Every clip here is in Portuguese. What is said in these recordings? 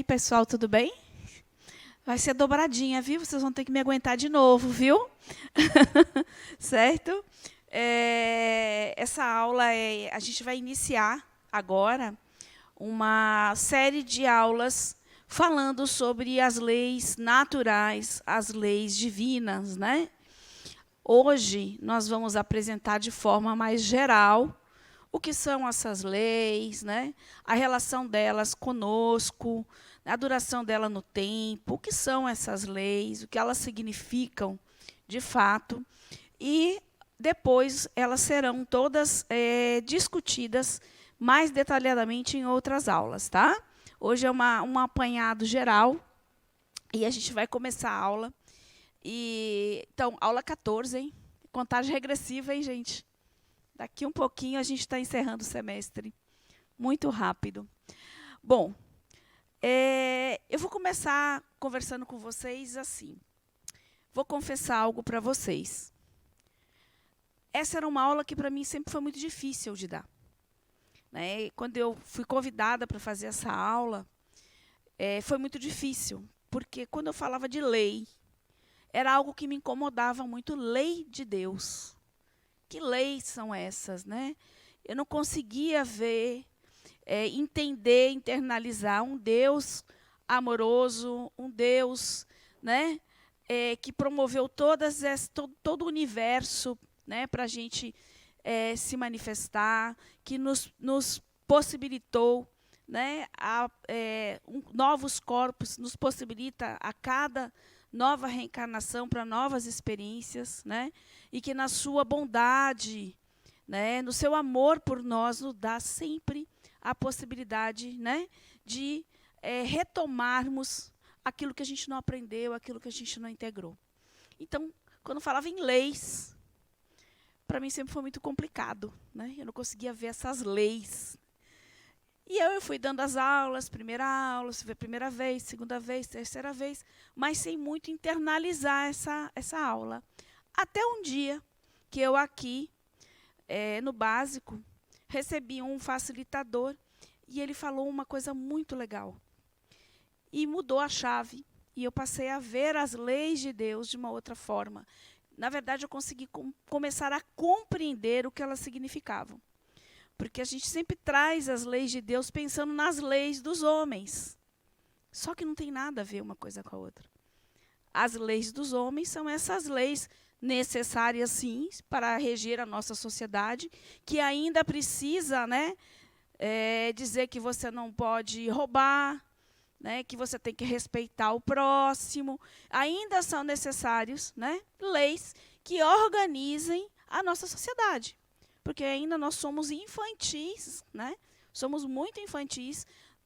pessoal, tudo bem? Vai ser dobradinha, viu? Vocês vão ter que me aguentar de novo, viu? Certo? Essa aula, a gente vai iniciar agora uma série de aulas falando sobre as leis naturais, as leis divinas, né? Hoje, nós vamos apresentar de forma mais geral o que são essas leis, né? A relação delas conosco, a duração dela no tempo, o que são essas leis, o que elas significam de fato. E depois elas serão todas discutidas mais detalhadamente em outras aulas, tá? Hoje é um apanhado geral e a gente vai começar a aula. Então, aula 14, hein? Contagem regressiva, hein, gente? Daqui um pouquinho a gente está encerrando o semestre. Muito rápido. Bom, eu vou começar conversando com vocês assim. Vou confessar algo para vocês. Essa era uma aula que, para mim, sempre foi muito difícil de dar. Né? Quando eu fui convidada para fazer essa aula, foi muito difícil, porque quando eu falava de lei, era algo que me incomodava muito, lei de Deus. Que leis são essas, né? Eu não conseguia ver, entender, internalizar um Deus amoroso, um Deus, né, que promoveu todo o universo, né, para a gente se manifestar, que nos possibilitou, né, novos corpos, nos possibilita a cada nova reencarnação para novas experiências, né? E que na sua bondade, né, no seu amor por nós, nos dá sempre a possibilidade, né, de retomarmos aquilo que a gente não aprendeu, aquilo que a gente não integrou. Então, quando falava em leis, para mim sempre foi muito complicado, né? Eu não conseguia ver essas leis. E eu fui dando as aulas, primeira vez, segunda vez, terceira vez, mas sem muito internalizar essa aula. Até um dia que eu aqui, no básico, recebi um facilitador e ele falou uma coisa muito legal. E mudou a chave. E eu passei a ver as leis de Deus de uma outra forma. Na verdade, eu consegui começar a compreender o que elas significavam. Porque a gente sempre traz as leis de Deus pensando nas leis dos homens. Só que não tem nada a ver uma coisa com a outra. As leis dos homens são essas leis necessárias, sim, para reger a nossa sociedade, que ainda precisa, né, dizer que você não pode roubar, né, que você tem que respeitar o próximo. Ainda são necessários, né, leis que organizem a nossa sociedade. Porque ainda nós somos infantis, né? Somos muito infantis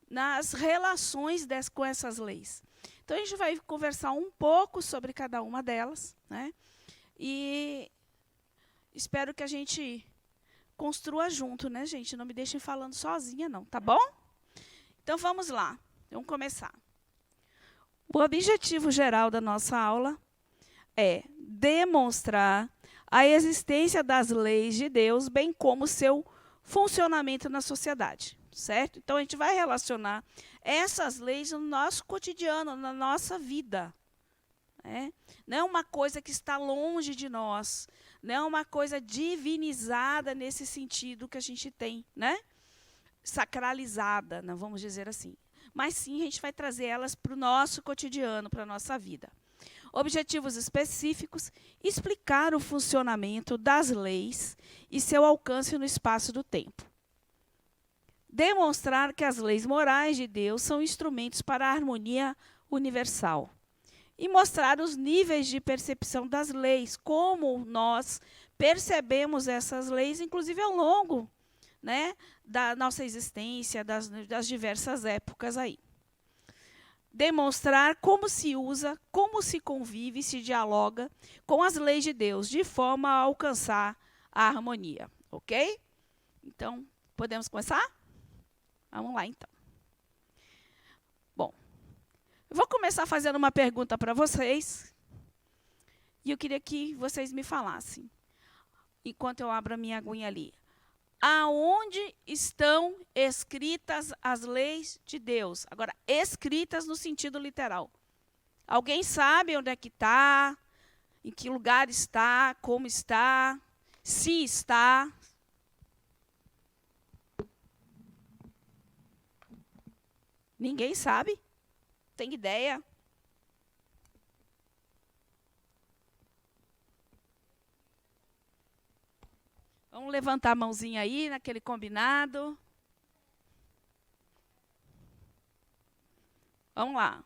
nas relações com essas leis. Então, a gente vai conversar um pouco sobre cada uma delas, né? E espero que a gente construa junto, né, gente? Não me deixem falando sozinha, não, tá bom? Então, vamos lá. Vamos começar. O objetivo geral da nossa aula é demonstrar a existência das leis de Deus, bem como seu funcionamento na sociedade, certo? Então, a gente vai relacionar essas leis no nosso cotidiano, na nossa vida. Né? Não é uma coisa que está longe de nós, não é uma coisa divinizada nesse sentido que a gente tem, né? Sacralizada, não vamos dizer assim. Mas, sim, a gente vai trazer elas para o nosso cotidiano, para a nossa vida. Objetivos específicos, explicar o funcionamento das leis e seu alcance no espaço do tempo. Demonstrar que as leis morais de Deus são instrumentos para a harmonia universal. E mostrar os níveis de percepção das leis, como nós percebemos essas leis, inclusive ao longo, né, da nossa existência, das diversas épocas aí. Demonstrar como se usa, como se convive, se dialoga com as leis de Deus, de forma a alcançar a harmonia. Ok? Então, podemos começar? Vamos lá, então. Bom, eu vou começar fazendo uma pergunta para vocês. E eu queria que vocês me falassem, enquanto eu abro a minha aguinha ali. aonde estão escritas as leis de Deus. Agora, escritas no sentido literal. Alguém sabe onde é que está, em que lugar está, como está, se está? Ninguém sabe? Tem ideia? Vamos levantar a mãozinha aí, naquele combinado. Vamos lá.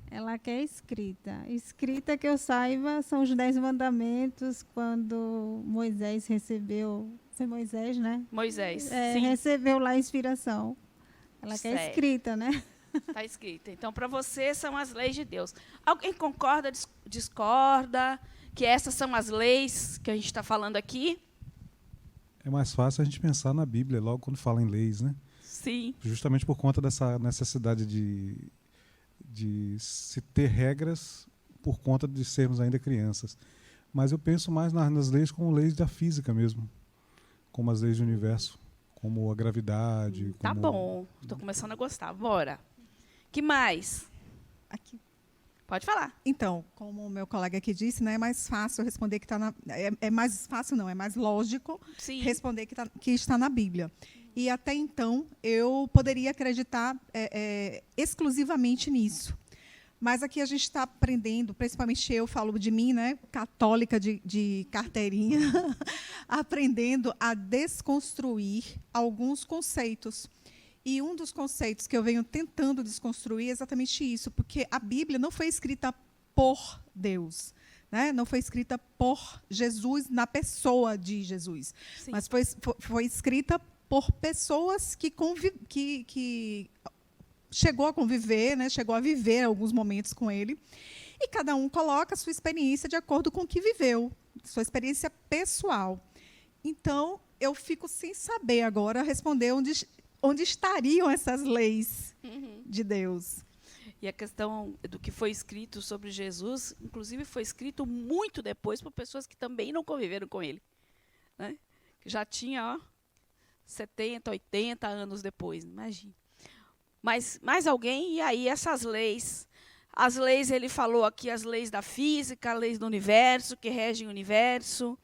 Ela quer escrita. Escrita que eu saiba são os 10 mandamentos, quando Moisés recebeu... Foi Moisés, né? Moisés, sim. Recebeu lá a inspiração. Ela Certo. quer escrita, né? Está escrita. Então, para você, são as leis de Deus. Alguém concorda, discorda, que essas são as leis que a gente está falando aqui? É mais fácil a gente pensar na Bíblia, logo quando fala em leis, né? Sim. Justamente por conta dessa necessidade de se ter regras por conta de sermos ainda crianças. Mas eu penso mais nas leis como leis da física mesmo, como as leis do universo, como a gravidade. Tá como... bom, estou começando a gostar. Bora. Que mais? Aqui. Pode falar. Então, como o meu colega aqui disse, né, é mais fácil responder que está na... É mais fácil, não, é mais lógico Sim. responder que está na Bíblia. E até então, eu poderia acreditar exclusivamente nisso. Mas aqui a gente está aprendendo, principalmente eu falo de mim, né, católica de carteirinha, aprendendo a desconstruir alguns conceitos. E um dos conceitos que eu venho tentando desconstruir é exatamente isso, porque a Bíblia não foi escrita por Deus, né? Não foi escrita por Jesus, na pessoa de Jesus, Sim. mas foi escrita por pessoas que chegou a conviver, né? Chegou a viver alguns momentos com ele, e cada um coloca a sua experiência de acordo com o que viveu, sua experiência pessoal. Então, eu fico sem saber agora responder onde estariam essas leis de Deus. E a questão do que foi escrito sobre Jesus, inclusive foi escrito muito depois por pessoas que também não conviveram com ele, né? Que já tinha 70, 80 anos depois, imagina. Mas mais alguém? E aí essas leis? As leis, ele falou aqui, as leis da física, as leis do universo, que regem o universo.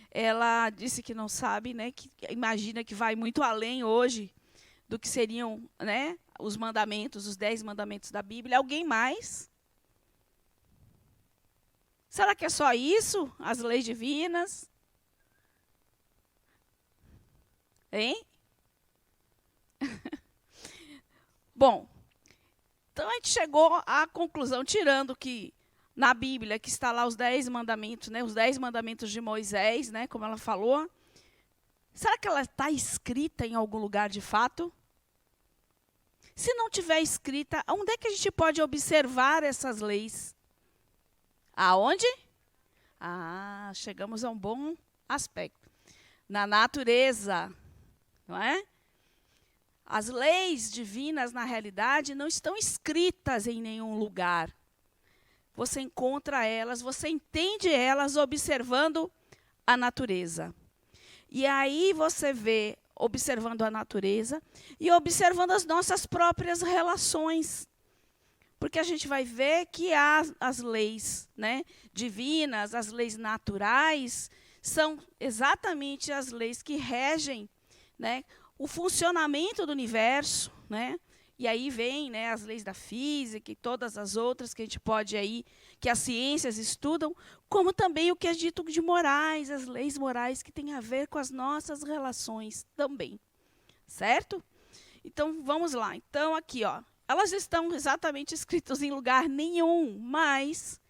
Ela disse que não sabe, né? Que imagina que vai muito além hoje do que seriam, né, os mandamentos, os 10 mandamentos da Bíblia. Alguém mais? Será que é só isso? As leis divinas? Hein? Bom, então a gente chegou à conclusão, tirando que na Bíblia, que está lá os 10 mandamentos, né, os 10 mandamentos de Moisés, né, como ela falou, será que ela está escrita em algum lugar de fato? Se não tiver escrita, onde é que a gente pode observar essas leis? Aonde? Ah, chegamos a um bom aspecto. Na natureza, não é? As leis divinas, na realidade, não estão escritas em nenhum lugar. Você encontra elas, você entende elas observando a natureza. E aí você vê, observando a natureza e observando as nossas próprias relações. Porque a gente vai ver que as leis, né, divinas, as leis naturais, são exatamente as leis que regem, né, o funcionamento do universo, né? E aí vem, né, as leis da física e todas as outras que a gente pode aí, que as ciências estudam, como também o que é dito de morais, as leis morais que têm a ver com as nossas relações também. Certo? Então, vamos lá. Então, aqui, ó, elas estão exatamente escritas em lugar nenhum, mas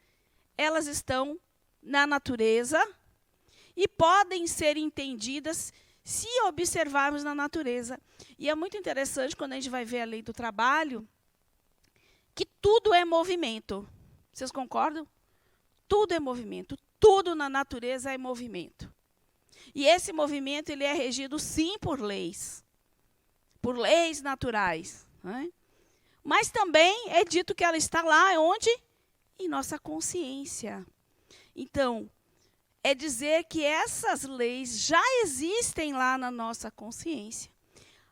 elas estão na natureza e podem ser entendidas se observarmos na natureza. E é muito interessante quando a gente vai ver a lei do trabalho, que tudo é movimento. Vocês concordam? Tudo é movimento. Tudo na natureza é movimento. E esse movimento ele é regido, sim, por leis naturais, né? Mas também é dito que ela está lá onde? Em nossa consciência. Então, é dizer que essas leis já existem lá na nossa consciência.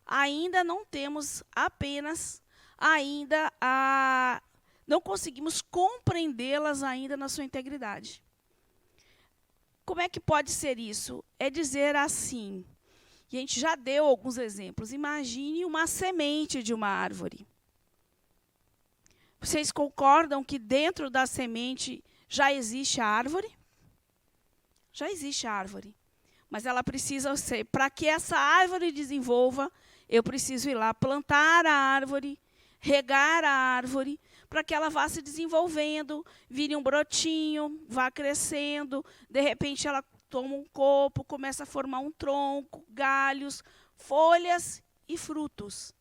Ainda não temos não conseguimos compreendê-las ainda na sua integridade. Como é que pode ser isso? É dizer assim, e a gente já deu alguns exemplos. Imagine uma semente de uma árvore. Vocês concordam que dentro da semente já existe a árvore? Já existe a árvore. Mas ela precisa ser, para que essa árvore desenvolva, eu preciso ir lá plantar a árvore, regar a árvore, para que ela vá se desenvolvendo, vire um brotinho, vá crescendo, de repente ela toma um corpo, começa a formar um tronco, galhos, folhas e frutos.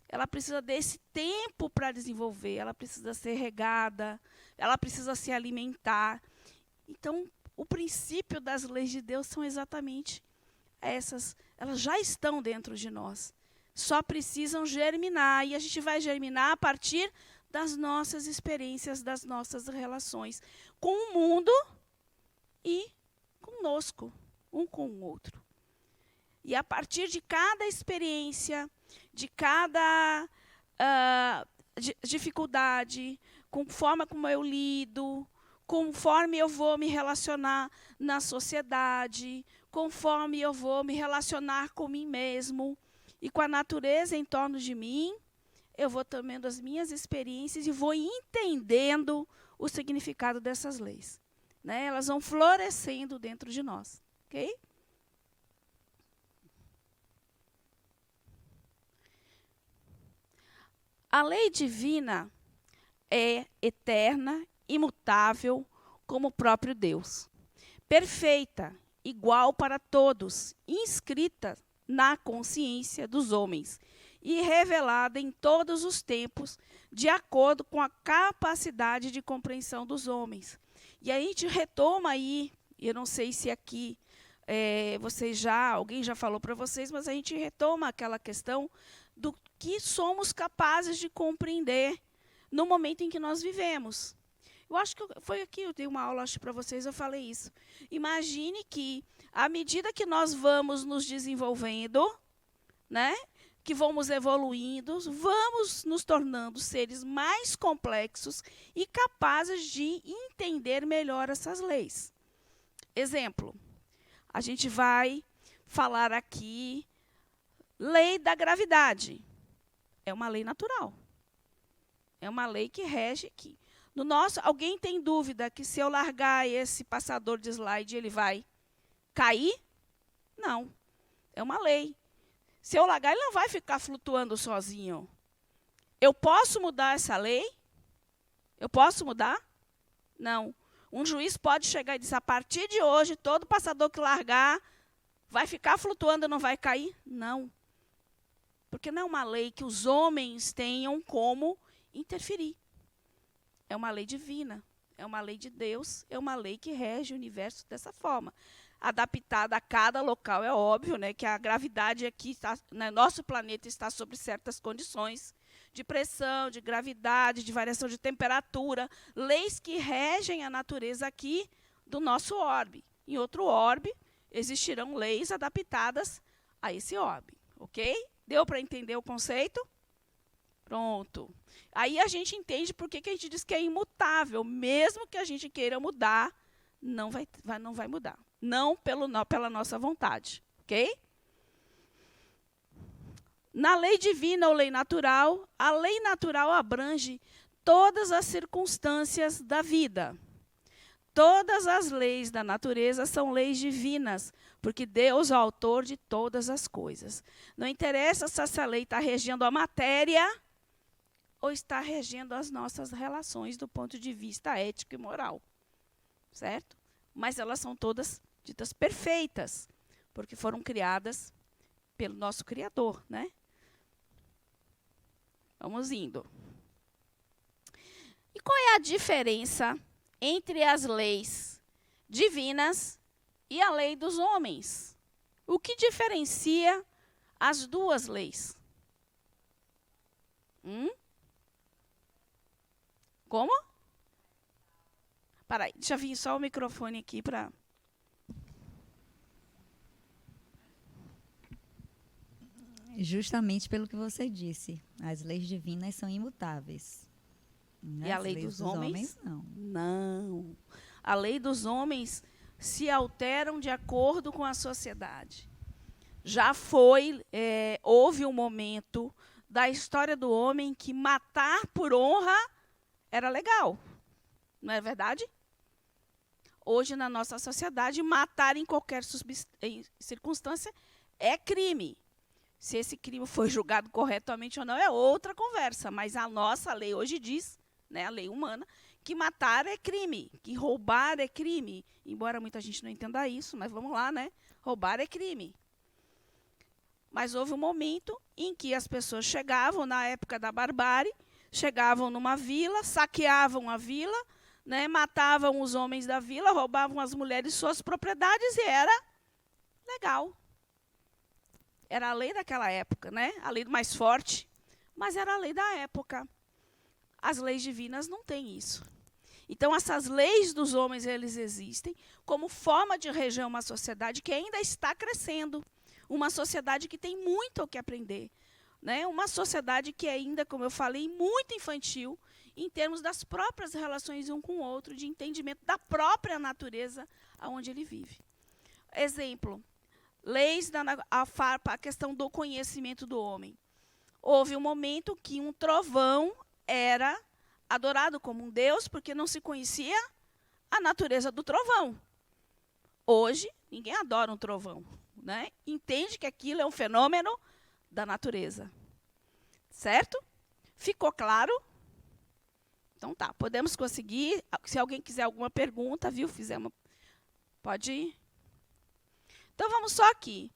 Ela precisa desse tempo para desenvolver, ela precisa ser regada, ela precisa se alimentar. Então, o princípio das leis de Deus são exatamente essas. Elas já estão dentro de nós. Só precisam germinar. E a gente vai germinar a partir das nossas experiências, das nossas relações com o mundo e conosco, um com o outro. E a partir de cada experiência, de cada dificuldade, com a forma como eu lido, conforme eu vou me relacionar na sociedade, conforme eu vou me relacionar com mim mesmo e com a natureza em torno de mim, eu vou tomando as minhas experiências e vou entendendo o significado dessas leis. Né? Elas vão florescendo dentro de nós. Ok? A lei divina é eterna, imutável, como o próprio Deus. Perfeita, igual para todos, inscrita na consciência dos homens e revelada em todos os tempos, de acordo com a capacidade de compreensão dos homens. E aí a gente retoma aí, eu não sei se aqui alguém já falou para vocês, mas a gente retoma aquela questão do que somos capazes de compreender no momento em que nós vivemos. Eu acho que foi aqui, eu dei uma aula para vocês, eu falei isso. Imagine que, à medida que nós vamos nos desenvolvendo, né, que vamos evoluindo, vamos nos tornando seres mais complexos e capazes de entender melhor essas leis. Exemplo, a gente vai falar aqui, lei da gravidade. É uma lei natural. É uma lei que rege aqui. Alguém tem dúvida que se eu largar esse passador de slide, ele vai cair? Não. É uma lei. Se eu largar, ele não vai ficar flutuando sozinho. Eu posso mudar essa lei? Eu posso mudar? Não. Um juiz pode chegar e dizer, a partir de hoje, todo passador que largar vai ficar flutuando e não vai cair? Não. Porque não é uma lei que os homens tenham como interferir. É uma lei divina, é uma lei de Deus, é uma lei que rege o universo dessa forma. Adaptada a cada local, é óbvio, né, que a gravidade aqui, nosso planeta está sob certas condições de pressão, de gravidade, de variação de temperatura, leis que regem a natureza aqui do nosso orbe. Em outro orbe, existirão leis adaptadas a esse orbe, ok? Deu para entender o conceito? Pronto. Aí a gente entende por que a gente diz que é imutável. Mesmo que a gente queira mudar, não vai mudar. Não pela nossa vontade. Ok? Na lei divina ou lei natural, a lei natural abrange todas as circunstâncias da vida. Todas as leis da natureza são leis divinas, porque Deus é o autor de todas as coisas. Não interessa se essa lei está regendo a matéria ou está regendo as nossas relações do ponto de vista ético e moral. Certo? Mas elas são todas ditas perfeitas, porque foram criadas pelo nosso Criador, né? Vamos indo. E qual é a diferença entre as leis divinas e a lei dos homens? O que diferencia as duas leis? Como? Peraí, deixa eu vir só o microfone aqui para... Justamente pelo que você disse. As leis divinas são imutáveis. E a As lei leis dos homens? não. Não. A lei dos homens se alteram de acordo com a sociedade. Já houve um momento da história do homem que matar por honra era legal. Não é verdade? Hoje, na nossa sociedade, matar em qualquer circunstância é crime. Se esse crime foi julgado corretamente ou não é outra conversa. Mas a nossa lei hoje diz, né, a lei humana, que matar é crime, que roubar é crime. Embora muita gente não entenda isso, mas vamos lá, né? Roubar é crime. Mas houve um momento em que as pessoas chegavam, na época da barbárie, chegavam numa vila, saqueavam a vila, né, matavam os homens da vila, roubavam as mulheres suas propriedades e era legal. Era a lei daquela época, né? A lei do mais forte, mas era a lei da época. As leis divinas não têm isso. Então, essas leis dos homens, eles existem como forma de reger uma sociedade que ainda está crescendo. Uma sociedade que tem muito o que aprender. Né? Uma sociedade que ainda, como eu falei, muito infantil, em termos das próprias relações um com o outro, de entendimento da própria natureza onde ele vive. Exemplo, leis a questão do conhecimento do homem. Houve um momento que um trovão era adorado como um deus, porque não se conhecia a natureza do trovão. Hoje, ninguém adora um trovão. Né? Entende que aquilo é um fenômeno da natureza. Certo? Ficou claro? Então tá, podemos conseguir. Se alguém quiser alguma pergunta, viu? Pode ir. Então vamos só aqui.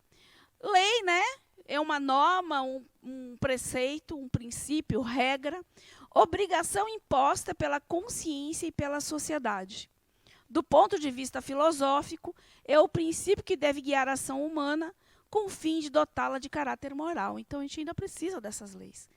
Lei, né? É uma norma, um preceito, um princípio, regra, obrigação imposta pela consciência e pela sociedade. Do ponto de vista filosófico, é o princípio que deve guiar a ação humana com o fim de dotá-la de caráter moral. Então, a gente ainda precisa dessas leis.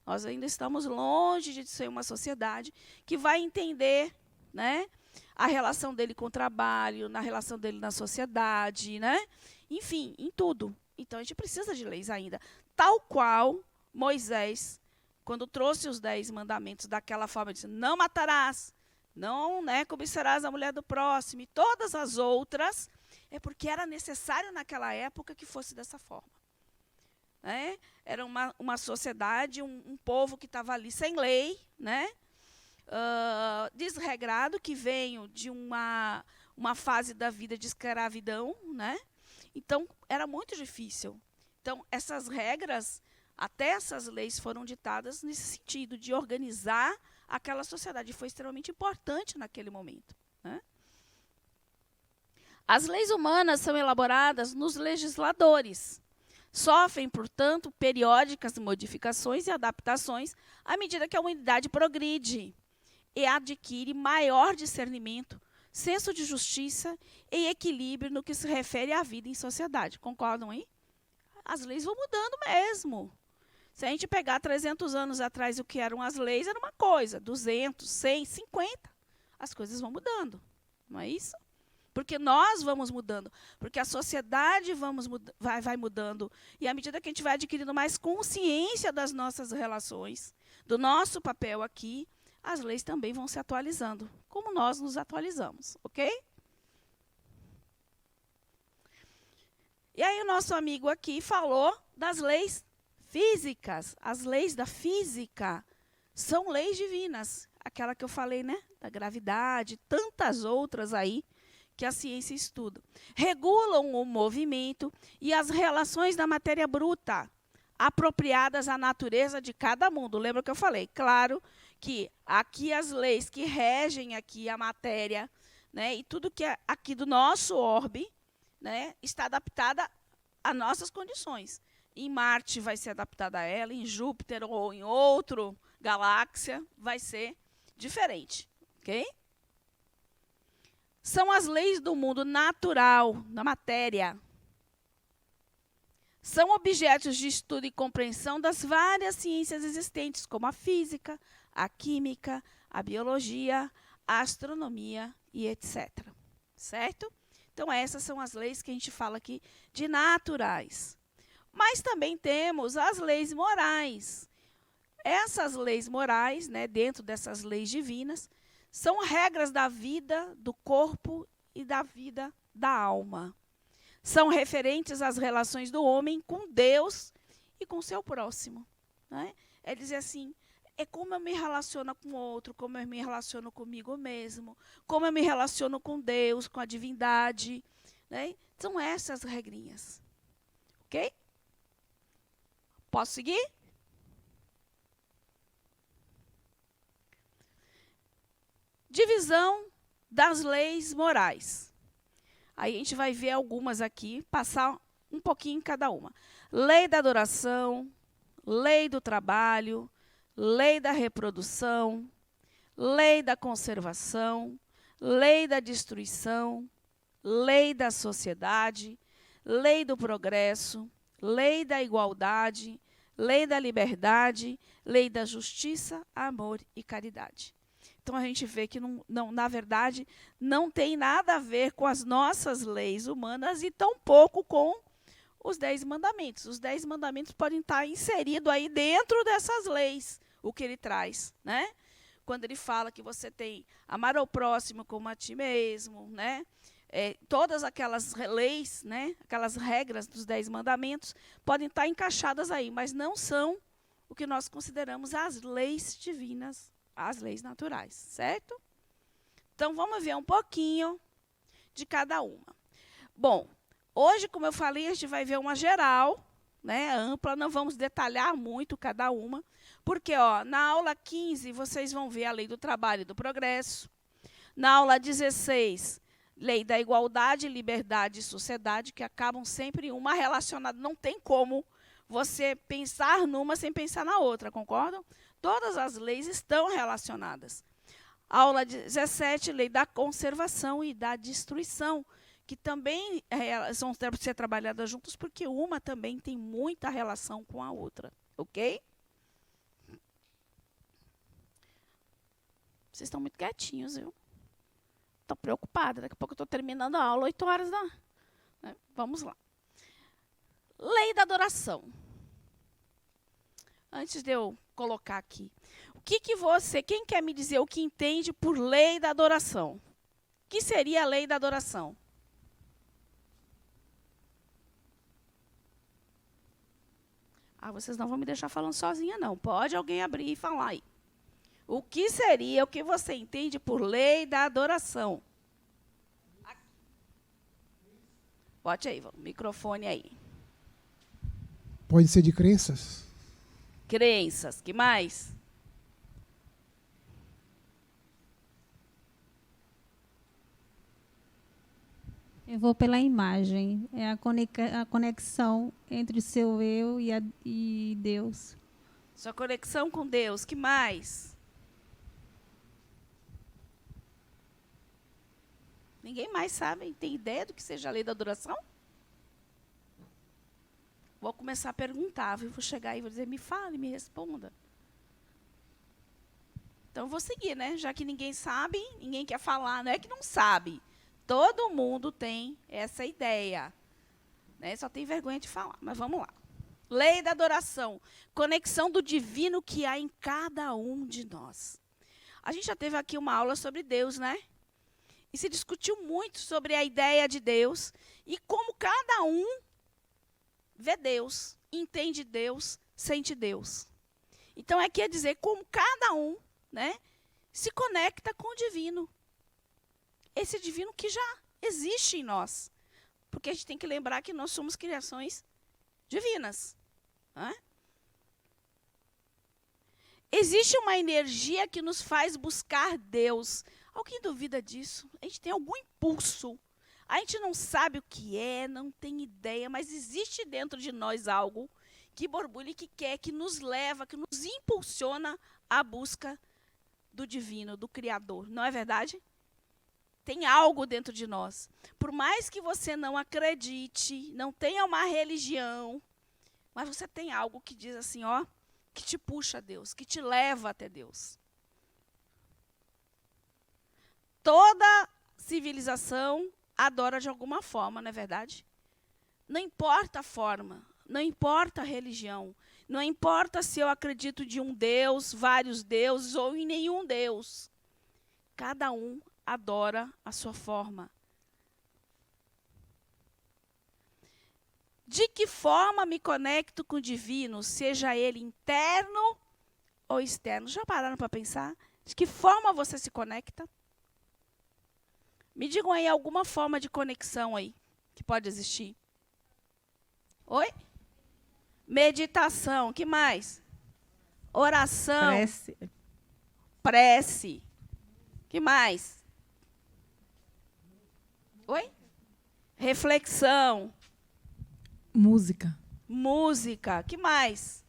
Nós ainda estamos longe de ser uma sociedade que vai entender, né, a relação dele com o trabalho, na relação dele na sociedade, né? Enfim, em tudo. Então, a gente precisa de leis ainda. Tal qual Moisés, quando trouxe os 10 mandamentos daquela forma, disse, não matarás, não, né, cobiçarás a mulher do próximo, e todas as outras, é porque era necessário naquela época que fosse dessa forma. Né? Era uma sociedade, um povo que estava ali sem lei, né? Desregrado, que veio de uma fase da vida de escravidão. Né? Então, era muito difícil. Então, essas regras, até essas leis foram ditadas nesse sentido, de organizar aquela sociedade. Foi extremamente importante naquele momento. Né? As leis humanas são elaboradas nos legisladores. Sofrem, portanto, periódicas modificações e adaptações à medida que a humanidade progride e adquire maior discernimento, senso de justiça e equilíbrio no que se refere à vida em sociedade. Concordam aí? As leis vão mudando mesmo. Se a gente pegar 300 anos atrás o que eram as leis, era uma coisa, 200, 100, 50. As coisas vão mudando, não é isso? Porque nós vamos mudando, porque a sociedade vai mudando. E à medida que a gente vai adquirindo mais consciência das nossas relações, do nosso papel aqui, as leis também vão se atualizando, como nós nos atualizamos, ok? E aí o nosso amigo aqui falou das leis físicas. As leis da física são leis divinas. Aquela que eu falei, né? Da gravidade, tantas outras aí que a ciência estuda. Regulam o movimento e as relações da matéria bruta, apropriadas à natureza de cada mundo. Lembra que eu falei? Claro que aqui as leis que regem aqui a matéria, né, e tudo que é aqui do nosso orbe, né, está adaptada às nossas condições. Em Marte vai ser adaptada a ela, em Júpiter ou em outra galáxia vai ser diferente, ok? São as leis do mundo natural, da matéria. São objetos de estudo e compreensão das várias ciências existentes, como a física, a química, a biologia, a astronomia e etc. Certo? Então, essas são as leis que a gente fala aqui de naturais. Mas também temos as leis morais. Essas leis morais, né, dentro dessas leis divinas, são regras da vida, do corpo e da vida da alma. São referentes às relações do homem com Deus e com o seu próximo. Né? É dizer assim, é como eu me relaciono com o outro, como eu me relaciono comigo mesmo, como eu me relaciono com Deus, com a divindade. Né? São essas regrinhas. Ok? Posso seguir? Divisão das leis morais. Aí a gente vai ver algumas aqui, passar um pouquinho em cada uma. Lei da adoração, lei do trabalho, lei da reprodução, lei da conservação, lei da destruição, lei da sociedade, lei do progresso, lei da igualdade, lei da liberdade, lei da justiça, amor e caridade. Então, a gente vê que, na verdade, não tem nada a ver com as nossas leis humanas e tampouco com os 10 mandamentos. Os 10 mandamentos podem estar inseridos aí dentro dessas leis, o que ele traz, né? Quando ele fala que você tem amar ao próximo como a ti mesmo, né? Todas aquelas leis, né? Aquelas regras dos 10 mandamentos podem estar encaixadas aí, mas não são o que nós consideramos as leis divinas, as leis naturais, certo? Então, vamos ver um pouquinho de cada uma. Bom, hoje, como eu falei, a gente vai ver uma geral, né, ampla, não vamos detalhar muito cada uma, porque na aula 15 vocês vão ver a lei do trabalho e do progresso, na aula 16, lei da igualdade, liberdade e sociedade, que acabam sempre uma relacionada, não tem como você pensar numa sem pensar na outra, concordam? Todas as leis estão relacionadas. Aula 17, lei da conservação e da destruição, que também vão ser trabalhadas juntas, porque uma também tem muita relação com a outra. Ok? Vocês estão muito quietinhos, viu? Estou preocupada. Daqui a pouco eu estou terminando a aula, 8 horas da... Né? Vamos lá. Lei da adoração. Antes de eu colocar aqui. Quem quer me dizer o que entende por lei da adoração? O que seria a lei da adoração? Vocês não vão me deixar falando sozinha, não. Pode alguém abrir e falar aí. O que seria, o que você entende por lei da adoração? Aqui. Bote aí, o microfone aí. Pode ser de crenças? Crenças, que mais? Eu vou pela imagem. É a conexão entre o seu eu e Deus. Sua conexão com Deus, que mais? Ninguém mais sabe, tem ideia do que seja a lei da adoração? Vou começar a perguntar, vou chegar e vou dizer, me fale, me responda. Então, vou seguir, né? Já que ninguém sabe, ninguém quer falar, não é que não sabe. Todo mundo tem essa ideia. Né? Só tem vergonha de falar, mas vamos lá. Lei da adoração, conexão do divino que há em cada um de nós. A gente já teve aqui uma aula sobre Deus, né? E se discutiu muito sobre a ideia de Deus e como cada um vê Deus, entende Deus, sente Deus. Então, quer dizer como cada um, né, se conecta com o divino. Esse divino que já existe em nós. Porque a gente tem que lembrar que nós somos criações divinas. Né? Existe uma energia que nos faz buscar Deus. Alguém duvida disso? A gente tem algum impulso. A gente não sabe o que é, não tem ideia, mas existe dentro de nós algo que borbulha e que quer, que nos leva, que nos impulsiona à busca do divino, do Criador. Não é verdade? Tem algo dentro de nós. Por mais que você não acredite, não tenha uma religião, mas você tem algo que diz assim, que te puxa a Deus, que te leva até Deus. Toda civilização adora de alguma forma, não é verdade? Não importa a forma. não importa a religião, não importa se eu acredito de um Deus, vários deuses ou em nenhum Deus. Cada um adora a sua forma. De que forma me conecto com o divino, seja ele interno ou externo? Já pararam para pensar? De que forma você se conecta? Me digam aí alguma forma de conexão aí que pode existir. Oi? Meditação, que mais? Oração. Prece. Que mais? Oi? Reflexão. Música. Música. Que mais?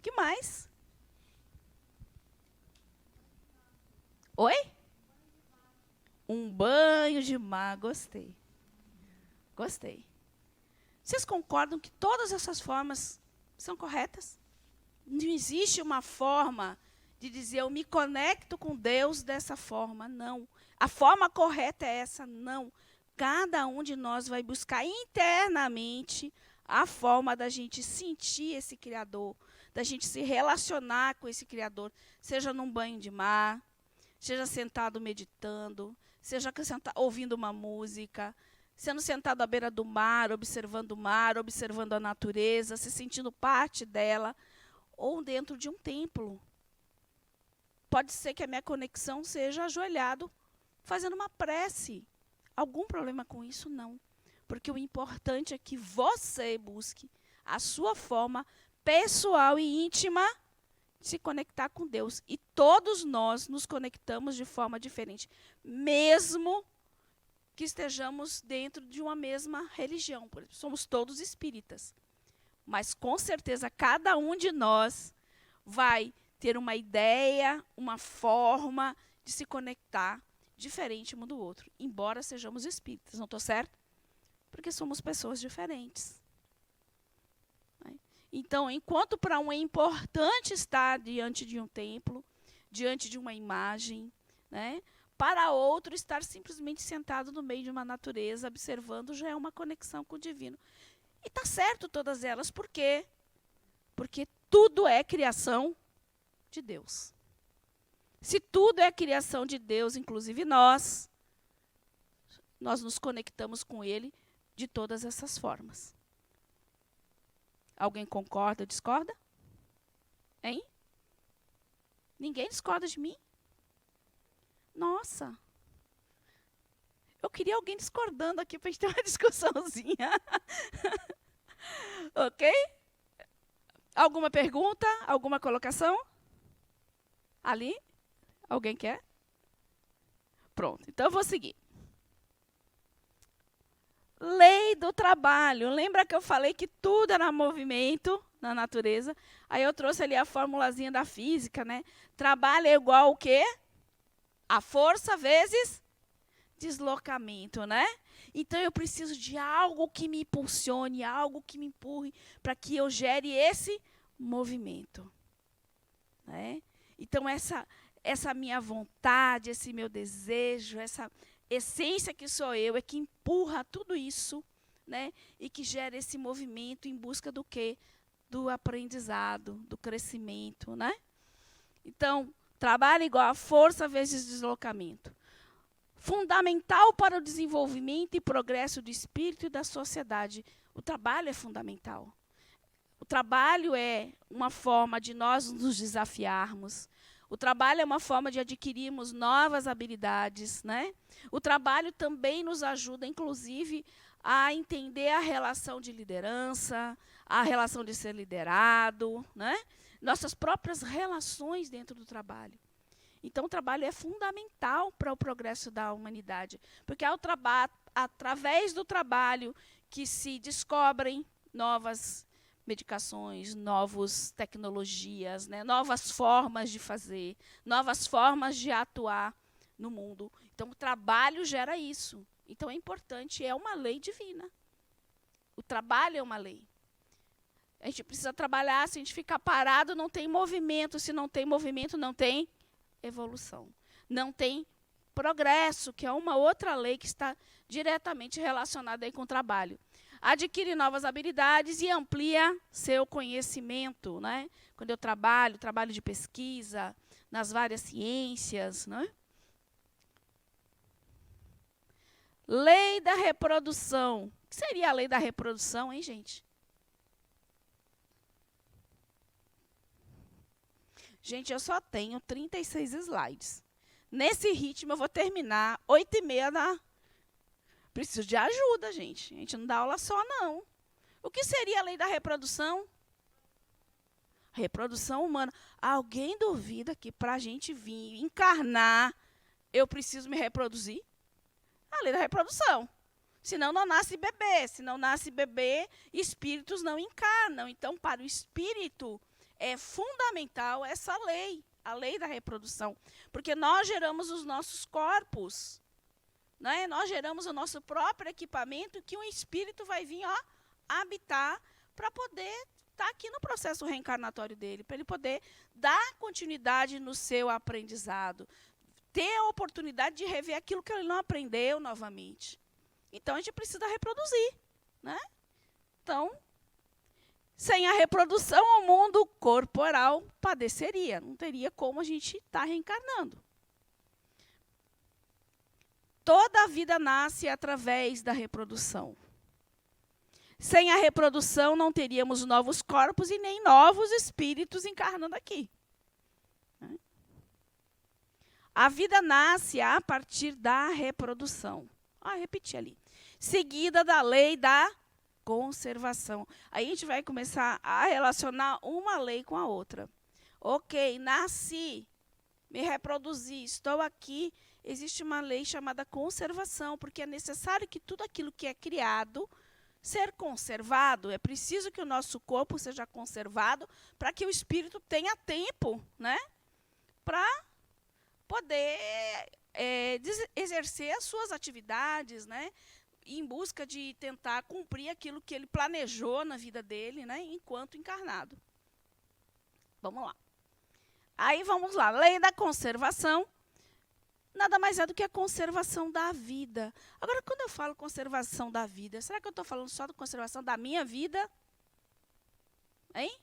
Que mais? Oi? Um banho de mar. Gostei. Gostei. Vocês concordam que todas essas formas são corretas? Não existe uma forma de dizer eu me conecto com Deus dessa forma, não. A forma correta é essa, não. Cada um de nós vai buscar internamente a forma da gente sentir esse Criador, da gente se relacionar com esse Criador, seja num banho de mar, seja sentado meditando, seja ouvindo uma música, sendo sentado à beira do mar, observando a natureza, se sentindo parte dela, ou dentro de um templo. Pode ser que a minha conexão seja ajoelhado, fazendo uma prece. Algum problema com isso? Não. Porque o importante é que você busque a sua forma pessoal e íntima de se conectar com Deus. E todos nós nos conectamos de forma diferente, mesmo que estejamos dentro de uma mesma religião. Por exemplo, somos todos espíritas. Mas, com certeza, cada um de nós vai ter uma ideia, uma forma de se conectar diferente um do outro, embora sejamos espíritas. Não estou certo? Porque somos pessoas diferentes. Então, enquanto para um é importante estar diante de um templo, diante de uma imagem, né, para outro, estar simplesmente sentado no meio de uma natureza, observando, já é uma conexão com o divino. E está certo todas elas. Por quê? Porque tudo é criação de Deus. Se tudo é criação de Deus, inclusive nós nos conectamos com Ele de todas essas formas. Alguém concorda ou discorda? Hein? Ninguém discorda de mim? Nossa. Eu queria alguém discordando aqui para a gente ter uma discussãozinha. Ok? Alguma pergunta? Alguma colocação? Ali? Alguém quer? Pronto, então eu vou seguir. Lei do trabalho. Lembra que eu falei que tudo era movimento na natureza? Aí eu trouxe ali a formulazinha da física, né? Trabalho é igual ao quê? A força vezes deslocamento, né? Então eu preciso de algo que me impulsione, algo que me empurre para que eu gere esse movimento, né? Então essa minha vontade, esse meu desejo, essa essência que sou eu, é que empurra tudo isso, né? E que gera esse movimento em busca do quê? Do aprendizado, do crescimento, né? Então, trabalho igual a força vezes deslocamento. Fundamental para o desenvolvimento e progresso do espírito e da sociedade. O trabalho é fundamental. O trabalho é uma forma de nós nos desafiarmos. O trabalho é uma forma de adquirirmos novas habilidades, né? O trabalho também nos ajuda, inclusive, a entender a relação de liderança, a relação de ser liderado, né? Nossas próprias relações dentro do trabalho. Então, o trabalho é fundamental para o progresso da humanidade, porque é através do trabalho que se descobrem novas medicações, novas tecnologias, né? Novas formas de fazer, novas formas de atuar no mundo. Então, o trabalho gera isso. Então, é importante, é uma lei divina. O trabalho é uma lei. A gente precisa trabalhar, se a gente ficar parado, não tem movimento. Se não tem movimento, não tem evolução. Não tem progresso, que é uma outra lei que está diretamente relacionada aí com o trabalho. adquire novas habilidades e amplia seu conhecimento, né? Quando eu trabalho de pesquisa nas várias ciências, né? Lei da reprodução. O que seria a lei da reprodução, hein, gente? Gente, eu só tenho 36 slides. Nesse ritmo, eu vou terminar 8h30 Preciso de ajuda, gente. A gente não dá aula só, não. O que seria a lei da reprodução? Reprodução humana. Alguém duvida que para a gente vir encarnar, eu preciso me reproduzir? A lei da reprodução. Senão não nasce bebê. Se não nasce bebê, espíritos não encarnam. Então, para o espírito, é fundamental essa lei, a lei da reprodução. Porque nós geramos os nossos corpos. Né? Nós geramos o nosso próprio equipamento que um espírito vai vir habitar para poder estar aqui no processo reencarnatório dele, para ele poder dar continuidade no seu aprendizado, ter a oportunidade de rever aquilo que ele não aprendeu novamente. Então, a gente precisa reproduzir. Né? Então, sem a reprodução, o mundo corporal padeceria. Não teria como a gente estar reencarnando. Toda a vida nasce através da reprodução. Sem a reprodução, não teríamos novos corpos e nem novos espíritos encarnando aqui. A vida nasce a partir da reprodução. Repeti ali. Seguida da lei da conservação. Aí a gente vai começar a relacionar uma lei com a outra. Ok, nasci, me reproduzi, estou aqui. Existe uma lei chamada conservação, porque é necessário que tudo aquilo que é criado ser conservado. É preciso que o nosso corpo seja conservado para que o espírito tenha tempo, né, para poder exercer as suas atividades, né, em busca de tentar cumprir aquilo que ele planejou na vida dele, né, enquanto encarnado. Vamos lá. Aí vamos lá. Lei da conservação. Nada mais é do que a conservação da vida. Agora, quando eu falo conservação da vida, será que eu estou falando só da conservação da minha vida? Hein?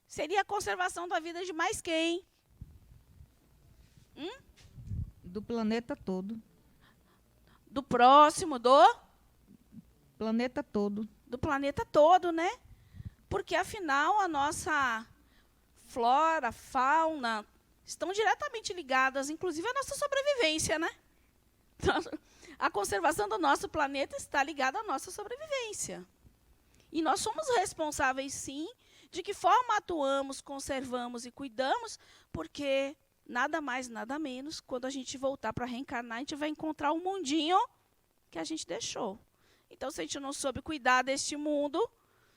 Seria a conservação da vida de mais quem? Do planeta todo. Do próximo, do? Planeta todo. Do planeta todo, né? Porque, afinal, a nossa flora, fauna, estão diretamente ligadas, inclusive, à nossa sobrevivência, né? A conservação do nosso planeta está ligada à nossa sobrevivência. E nós somos responsáveis, sim, de que forma atuamos, conservamos e cuidamos, porque nada mais, nada menos, quando a gente voltar para reencarnar, a gente vai encontrar um mundinho que a gente deixou. Então, se a gente não soube cuidar deste mundo,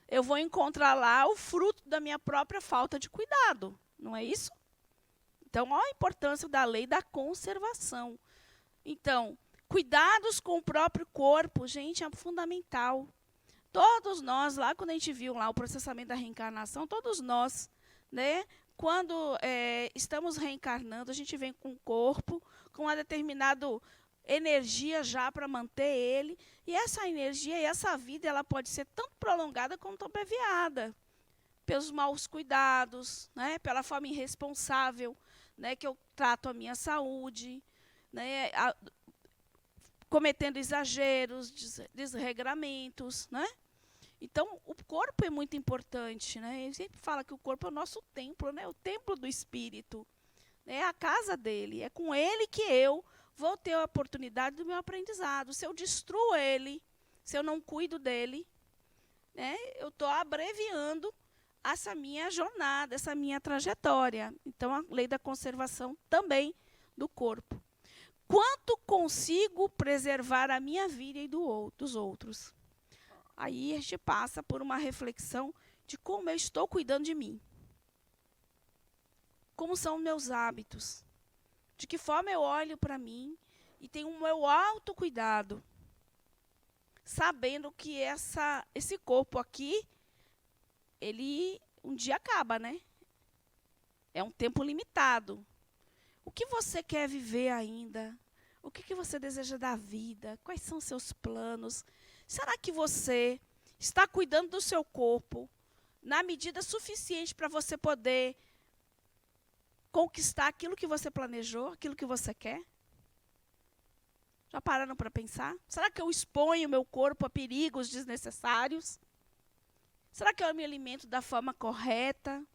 eu vou encontrar lá o fruto da minha própria falta de cuidado. Não é isso? Então, olha a importância da lei da conservação. Então, cuidados com o próprio corpo, gente, é fundamental. Todos nós, lá quando a gente viu lá o processamento da reencarnação, todos nós, né, quando estamos reencarnando, a gente vem com o corpo, com uma determinada energia já para manter ele. E essa energia e essa vida, ela pode ser tanto prolongada quanto abreviada. Pelos maus cuidados, né, pela forma irresponsável, né, que eu trato a minha saúde, né, cometendo exageros, desregramentos, né? Então, o corpo é muito importante, né? Ele sempre fala que o corpo é o nosso templo, né? O templo do espírito, é a casa dele, é com ele que eu vou ter a oportunidade do meu aprendizado. Se eu destruo ele, se eu não cuido dele, né, eu estou abreviando essa minha jornada, essa minha trajetória. Então, a lei da conservação também do corpo. Quanto consigo preservar a minha vida e dos outros? Aí a gente passa por uma reflexão de como eu estou cuidando de mim. Como são meus hábitos? De que forma eu olho para mim e tenho o meu autocuidado, sabendo que esse corpo aqui, ele um dia acaba, né? É um tempo limitado. O que você quer viver ainda? O que você deseja da vida? Quais são seus planos? Será que você está cuidando do seu corpo na medida suficiente para você poder conquistar aquilo que você planejou, aquilo que você quer? Já pararam para pensar? Será que eu exponho meu corpo a perigos desnecessários? Será que eu me alimento da forma correta?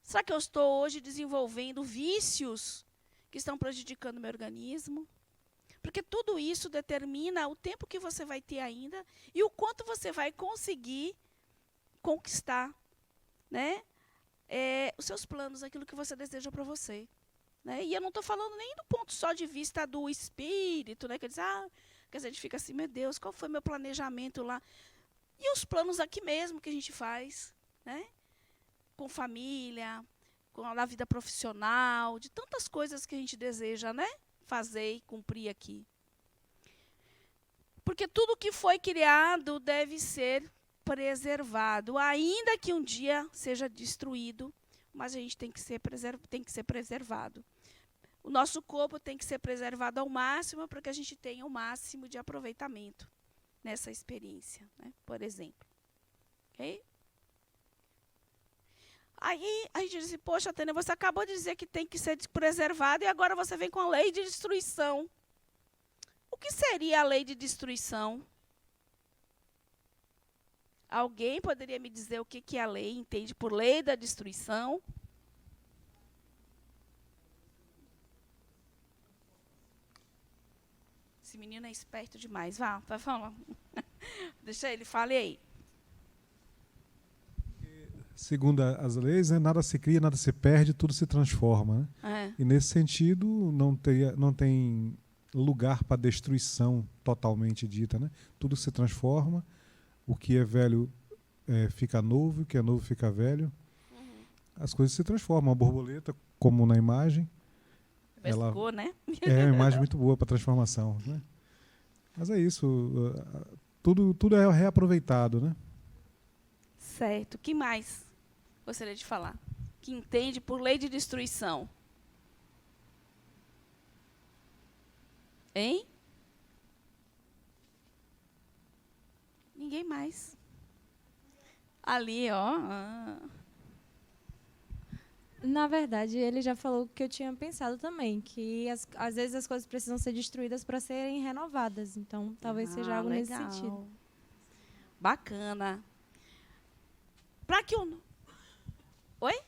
Será que eu estou hoje desenvolvendo vícios que estão prejudicando o meu organismo? Porque tudo isso determina o tempo que você vai ter ainda e o quanto você vai conseguir conquistar, né, os seus planos, aquilo que você deseja para você. Né? E eu não estou falando nem do ponto só de vista do espírito, né, que diz, quer dizer, a gente fica assim, meu Deus, qual foi meu planejamento lá? E os planos aqui mesmo que a gente faz, né? Com família, com a vida profissional, de tantas coisas que a gente deseja, né, fazer e cumprir aqui. Porque tudo que foi criado deve ser preservado, ainda que um dia seja destruído, mas a gente tem que ser preservado. O nosso corpo tem que ser preservado ao máximo para que a gente tenha o máximo de aproveitamento nessa experiência, né, por exemplo. Ok? Aí a gente diz assim, poxa, Tânia, você acabou de dizer que tem que ser preservado e agora você vem com a lei de destruição. O que seria a lei de destruição? Alguém poderia me dizer o que a lei entende por lei da destruição? Esse menino é esperto demais. Vai falar. Deixa ele, fale aí. Segundo as leis, né, nada se cria, nada se perde, tudo se transforma. Né? E nesse sentido, não tem lugar para destruição totalmente dita. Né? Tudo se transforma, o que é velho fica novo, o que é novo fica velho. As coisas se transformam. A borboleta, como na imagem, Pescou, né? É uma imagem muito boa para transformação. Né? Mas é isso, tudo é reaproveitado. Né? Certo. O que mais gostaria de falar? Que entende por lei de destruição? Hein? Ninguém mais. Ali, ó. Na verdade, ele já falou o que eu tinha pensado também, que às vezes as coisas precisam ser destruídas para serem renovadas. Então, talvez seja algo legal. nesse sentido. Bacana. Para que o... Oi?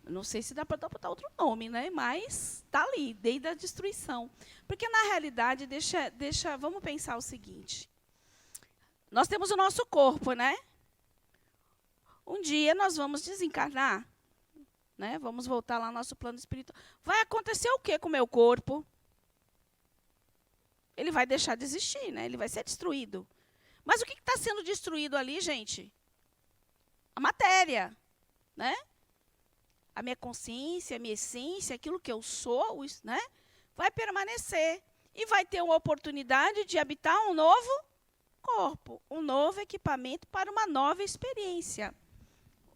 Não sei se dá para botar outro nome, né? Mas está ali, desde a destruição. Porque, na realidade, vamos pensar o seguinte. Nós temos o nosso corpo, né? Um dia nós vamos desencarnar. Né? Vamos voltar lá ao nosso plano espiritual. Vai acontecer o que com o meu corpo? Ele vai deixar de existir, né? Ele vai ser destruído. Mas o que está sendo destruído ali, gente? A matéria, né? A minha consciência, a minha essência, aquilo que eu sou, né? Vai permanecer. E vai ter uma oportunidade de habitar um novo corpo, um novo equipamento para uma nova experiência.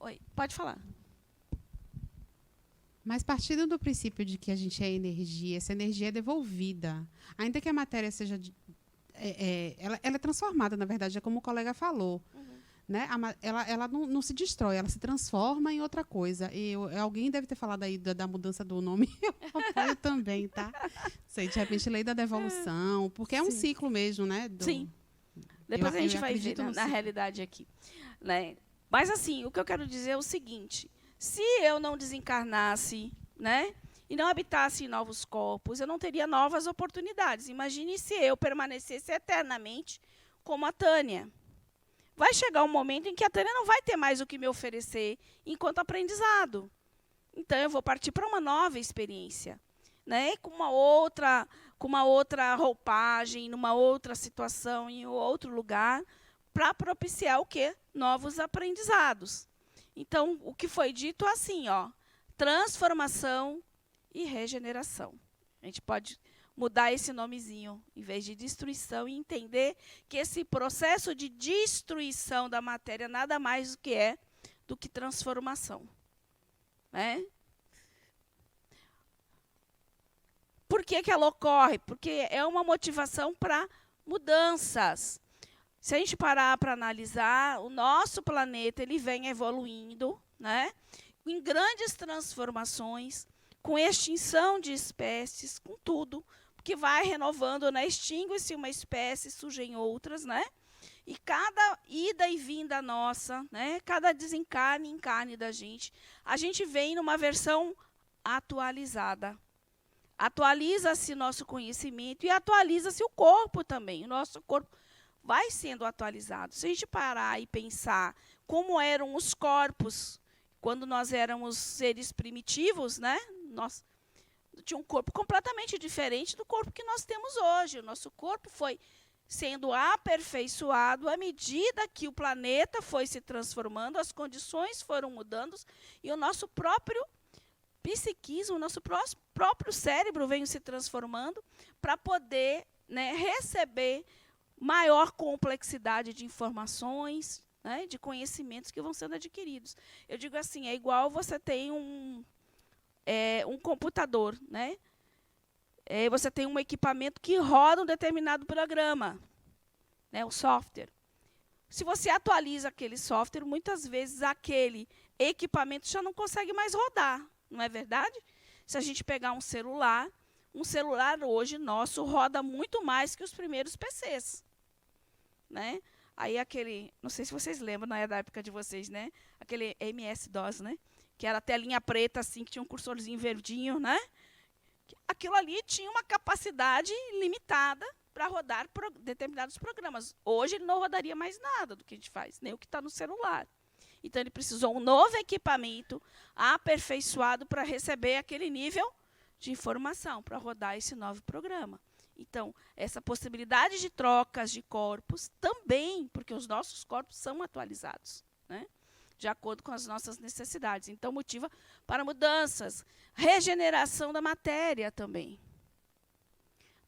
Oi, pode falar. Mas partindo do princípio de que a gente é energia, essa energia é devolvida. Ainda que a matéria seja... ela é transformada, na verdade, é como o colega falou. Né? Ela não se destrói, ela se transforma em outra coisa. E alguém deve ter falado aí da mudança do nome. Eu apoio também, tá? Sei, de repente, lei da devolução, porque é um ciclo mesmo, né? Sim. Depois a gente vai ver na realidade aqui. Né? Mas, assim, o que eu quero dizer é o seguinte. Se eu não desencarnasse, né, e não habitasse em novos corpos, eu não teria novas oportunidades. Imagine se eu permanecesse eternamente como a Tânia. Vai chegar um momento em que a Tânia não vai ter mais o que me oferecer enquanto aprendizado. Então, eu vou partir para uma nova experiência, né, com uma outra roupagem, numa outra situação, em outro lugar, para propiciar o quê? Novos aprendizados. Então, o que foi dito assim, ó, transformação e regeneração. A gente pode mudar esse nomezinho, em vez de destruição, e entender que esse processo de destruição da matéria nada mais do que transformação. Né? por que ela ocorre? Porque é uma motivação para mudanças. Se a gente parar para analisar, o nosso planeta ele vem evoluindo, né, em grandes transformações, com extinção de espécies, com tudo, porque vai renovando, né, extingue-se uma espécie, surgem outras, né? E cada ida e vinda nossa, né, cada desencarne e encarne da gente, a gente vem numa versão atualizada. Atualiza-se nosso conhecimento e atualiza-se o corpo também. O nosso corpo vai sendo atualizado. Se a gente parar e pensar como eram os corpos quando nós éramos seres primitivos, né? Nós tinha um corpo completamente diferente do corpo que nós temos hoje. O nosso corpo foi sendo aperfeiçoado à medida que o planeta foi se transformando, as condições foram mudando e o nosso próprio psiquismo, o nosso próprio cérebro veio se transformando para poder, né, receber maior complexidade de informações, né, de conhecimentos que vão sendo adquiridos. Eu digo assim, é igual você tem um computador, né? Você tem um equipamento que roda um determinado programa, né, o software. Se você atualiza aquele software, muitas vezes aquele equipamento já não consegue mais rodar, não é verdade? Se a gente pegar um celular hoje nosso roda muito mais que os primeiros PCs, né? Aí não sei se vocês lembram, não é da época de vocês, né? Aquele MS-DOS, né? Que era a telinha preta, assim, que tinha um cursorzinho verdinho, né? Aquilo ali tinha uma capacidade limitada para rodar determinados programas. Hoje ele não rodaria mais nada do que a gente faz, nem o que está no celular. Então ele precisou um novo equipamento aperfeiçoado para receber aquele nível de informação, para rodar esse novo programa. Então, essa possibilidade de trocas de corpos também, porque os nossos corpos são atualizados, né, de acordo com as nossas necessidades. Então, motiva para mudanças. Regeneração da matéria também.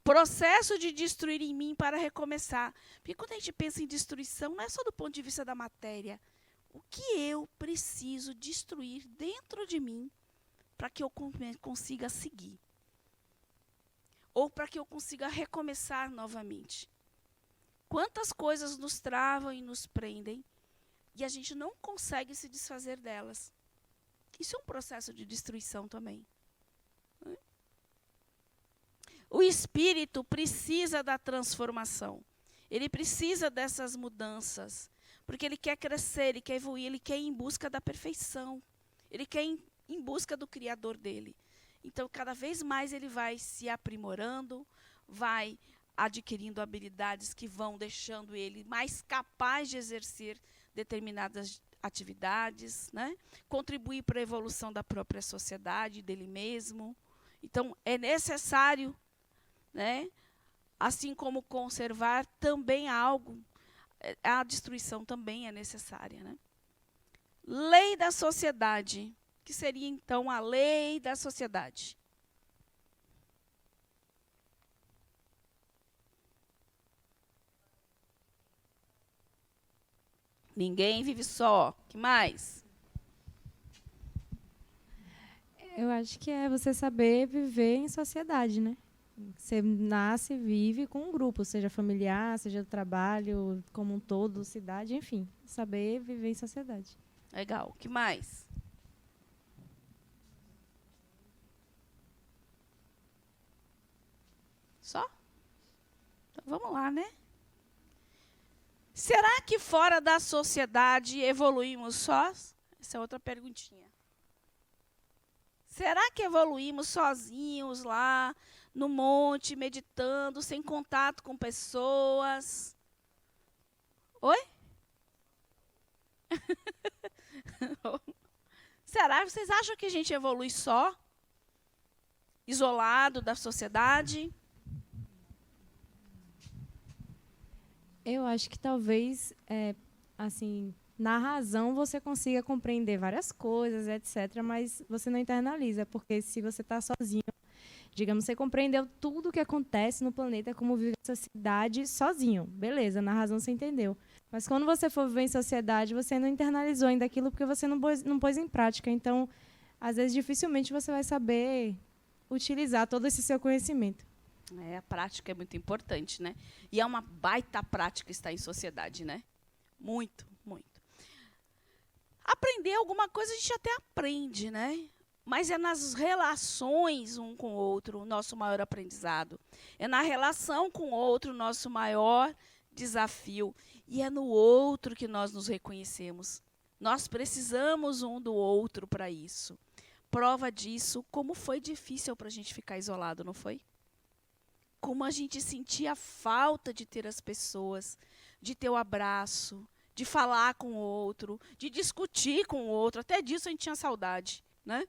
Processo de destruir em mim para recomeçar. Porque quando a gente pensa em destruição, não é só do ponto de vista da matéria. O que eu preciso destruir dentro de mim para que eu consiga seguir? Ou para que eu consiga recomeçar novamente? Quantas coisas nos travam e nos prendem e a gente não consegue se desfazer delas? Isso é um processo de destruição também. O espírito precisa da transformação. Ele precisa dessas mudanças. Porque ele quer crescer, ele quer evoluir, ele quer ir em busca da perfeição. Ele quer ir em busca do Criador dele. Então, cada vez mais ele vai se aprimorando, vai adquirindo habilidades que vão deixando ele mais capaz de exercer determinadas atividades, né? Contribuir para a evolução da própria sociedade, dele mesmo. Então, é necessário, né? Assim como conservar também algo, a destruição também é necessária, né? Lei da sociedade, que seria então a lei da sociedade. Ninguém vive só. Que mais? Eu acho que é você saber viver em sociedade, né? Você nasce e vive com um grupo, seja familiar, seja do trabalho, como um todo, cidade, enfim. Saber viver em sociedade. Legal. Que mais? Só? Então, vamos lá, né? Será que fora da sociedade evoluímos sós? Essa é outra perguntinha. Será que evoluímos sozinhos lá no monte, meditando, sem contato com pessoas? Oi? Será? Vocês acham que a gente evolui só? Isolado da sociedade? Eu acho que talvez, assim, na razão você consiga compreender várias coisas, etc., mas você não internaliza, porque se você está sozinho, digamos, você compreendeu tudo o que acontece no planeta, como vive a sociedade sozinho. Beleza, na razão você entendeu. Mas quando você for viver em sociedade, você não internalizou ainda aquilo porque você não pôs em prática. Então, às vezes, dificilmente você vai saber utilizar todo esse seu conhecimento. A prática é muito importante, né? E é uma baita prática estar em sociedade, né? Muito, muito. Aprender alguma coisa a gente até aprende, né? Mas é nas relações um com o outro o nosso maior aprendizado. É na relação com o outro o nosso maior desafio. E é no outro que nós nos reconhecemos. Nós precisamos um do outro para isso. Prova disso, como foi difícil para a gente ficar isolado, não foi? Como a gente sentia falta de ter as pessoas, de ter o abraço, de falar com o outro, de discutir com o outro. Até disso a gente tinha saudade, né?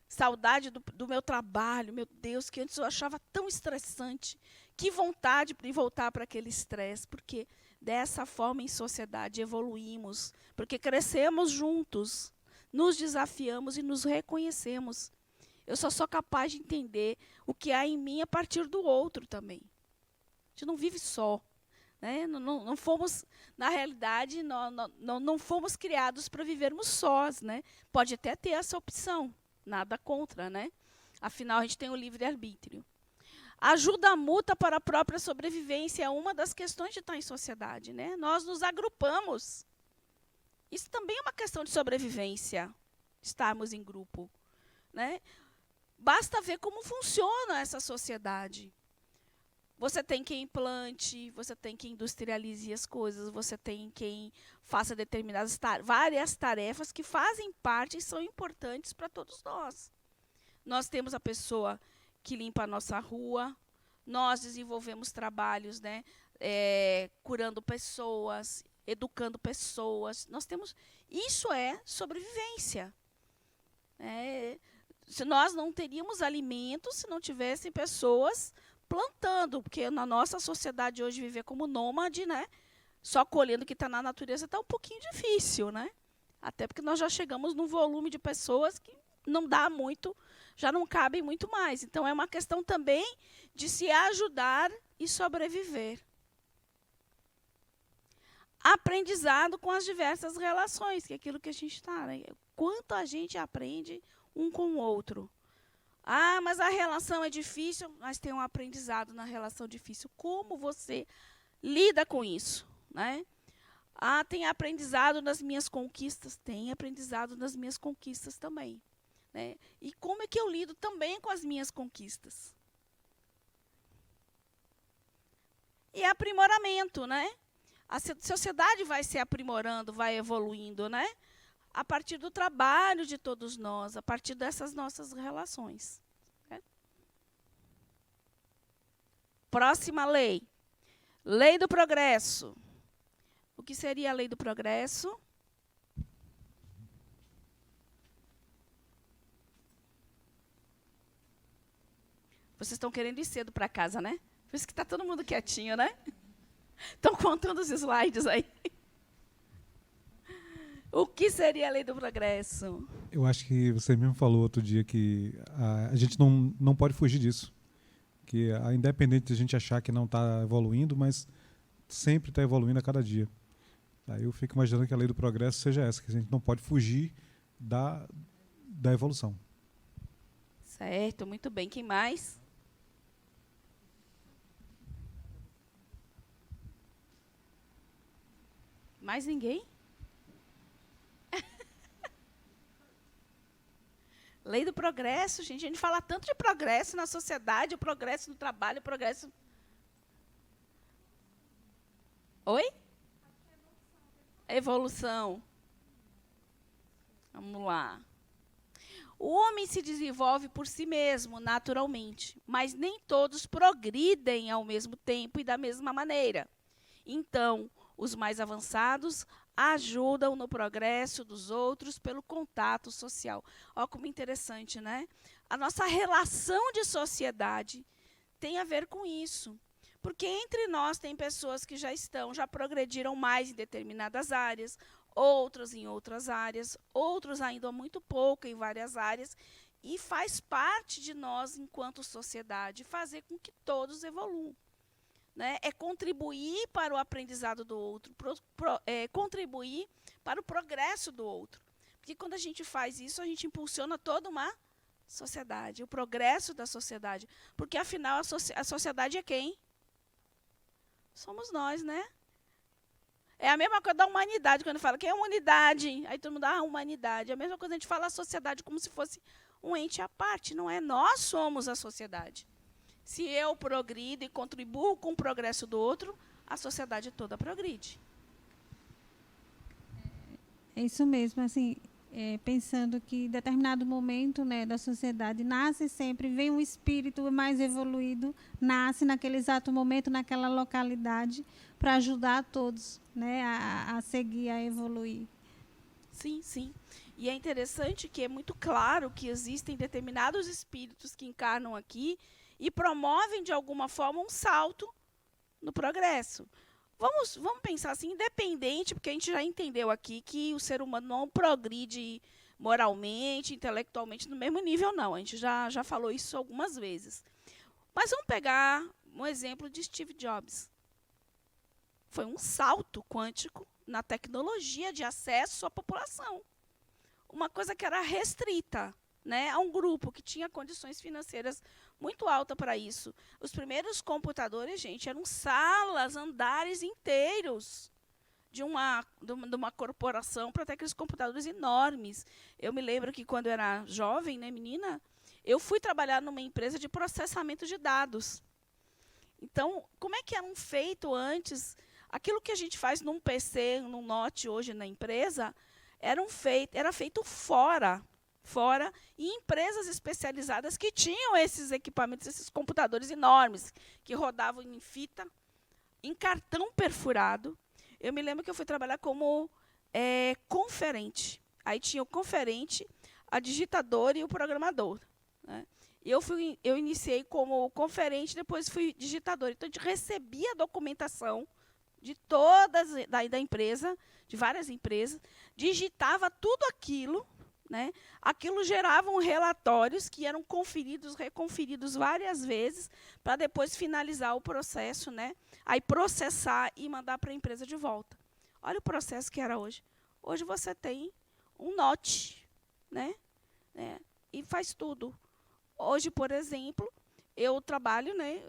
Saudade do meu trabalho, meu Deus, que antes eu achava tão estressante. Que vontade de voltar para aquele estresse, porque dessa forma em sociedade evoluímos, porque crescemos juntos, nos desafiamos e nos reconhecemos. Eu só sou capaz de entender o que há em mim a partir do outro também. A gente não vive só. Né? Não fomos, na realidade, não fomos criados para vivermos sós. Né? Pode até ter essa opção. Nada contra, né? Afinal, a gente tem o livre-arbítrio. Ajuda mútua para a própria sobrevivência é uma das questões de estar em sociedade, né? Nós nos agrupamos. Isso também é uma questão de sobrevivência, estarmos em grupo, né? Basta ver como funciona essa sociedade. Você tem quem implante, você tem quem industrialize as coisas, você tem quem faça determinadas várias tarefas que fazem parte e são importantes para todos nós. Nós temos a pessoa que limpa a nossa rua, nós desenvolvemos trabalhos, né, curando pessoas, educando pessoas. Nós temos, isso é sobrevivência. Se nós não teríamos alimentos se não tivessem pessoas plantando, porque na nossa sociedade hoje viver como nômade, né, só colhendo o que está na natureza está um pouquinho difícil, né? Até porque nós já chegamos num volume de pessoas que não dá muito, já não cabem muito mais. Então é uma questão também de se ajudar e sobreviver. Aprendizado com as diversas relações, que é aquilo que a gente está, né? Quanto a gente aprende um com o outro. Ah, mas a relação é difícil, mas tem um aprendizado na relação difícil. Como você lida com isso, né? Ah, tem aprendizado nas minhas conquistas? Tem aprendizado nas minhas conquistas também. Né? E como é que eu lido também com as minhas conquistas? E aprimoramento, né? A sociedade vai se aprimorando, vai evoluindo, né? A partir do trabalho de todos nós, a partir dessas nossas relações. Né? Próxima lei. Lei do progresso. O que seria a lei do progresso? Vocês estão querendo ir cedo para casa, né? Por isso que está todo mundo quietinho, né? Estão contando os slides aí. O que seria a lei do progresso? Eu acho que você mesmo falou outro dia que a gente não pode fugir disso. Que independente de a gente achar que não está evoluindo, mas sempre está evoluindo a cada dia. Aí eu fico imaginando que a lei do progresso seja essa, que a gente não pode fugir da evolução. Certo, muito bem. Quem mais? Mais ninguém? Lei do progresso, gente. A gente fala tanto de progresso na sociedade, o progresso no trabalho, o progresso... Oi? Evolução. Vamos lá. O homem se desenvolve por si mesmo, naturalmente, mas nem todos progridem ao mesmo tempo e da mesma maneira. Então, os mais avançados ajudam no progresso dos outros pelo contato social. Olha como interessante, né? A nossa relação de sociedade tem a ver com isso. Porque entre nós tem pessoas que já progrediram mais em determinadas áreas, outras em outras áreas, outros ainda muito pouco em várias áreas, e faz parte de nós, enquanto sociedade, fazer com que todos evoluam. Né? É contribuir para o aprendizado do outro, contribuir para o progresso do outro. Porque quando a gente faz isso, a gente impulsiona toda uma Sociedade, o progresso da sociedade. Porque, afinal, a sociedade é quem? Somos nós, né? É a mesma coisa da humanidade, quando fala que é humanidade, aí todo mundo, humanidade. É a mesma coisa, a gente fala a sociedade como se fosse um ente à parte, não é? Nós somos a sociedade. Se eu progrido e contribuo com o progresso do outro, a sociedade toda progride. É isso mesmo, assim, pensando que em determinado momento, né, da sociedade nasce sempre, vem um espírito mais evoluído, nasce naquele exato momento, naquela localidade, para ajudar a todos, né, a seguir, a evoluir. Sim, sim. E é interessante que é muito claro que existem determinados espíritos que encarnam aqui e promovem, de alguma forma, um salto no progresso. Vamos pensar assim, independente, porque a gente já entendeu aqui que o ser humano não progride moralmente, intelectualmente, no mesmo nível, não. A gente já falou isso algumas vezes. Mas vamos pegar um exemplo de Steve Jobs. Foi um salto quântico na tecnologia de acesso à população. Uma coisa que era restrita, né, a um grupo que tinha condições financeiras muito altas para isso. Os primeiros computadores, gente, eram salas, andares inteiros de uma corporação para ter aqueles computadores enormes. Eu me lembro que quando eu era jovem, né, menina, eu fui trabalhar numa empresa de processamento de dados. Então, como é que eram feito antes? Aquilo que a gente faz num PC, num Note hoje na empresa, era feito fora, e empresas especializadas que tinham esses equipamentos, esses computadores enormes, que rodavam em fita, em cartão perfurado. Eu me lembro que eu fui trabalhar como conferente. Aí tinha o conferente, a digitadora e o programador, né? Eu iniciei como conferente, depois fui digitadora. Então, a gente recebia a documentação de todas da empresa, de várias empresas, digitava tudo aquilo, né? Aquilo gerava relatórios que eram conferidos, reconferidos várias vezes, para depois finalizar o processo, né? Aí processar e mandar para a empresa de volta. Olha o processo que era hoje. Hoje você tem um Note, né? E faz tudo. Hoje, por exemplo, eu trabalho, né?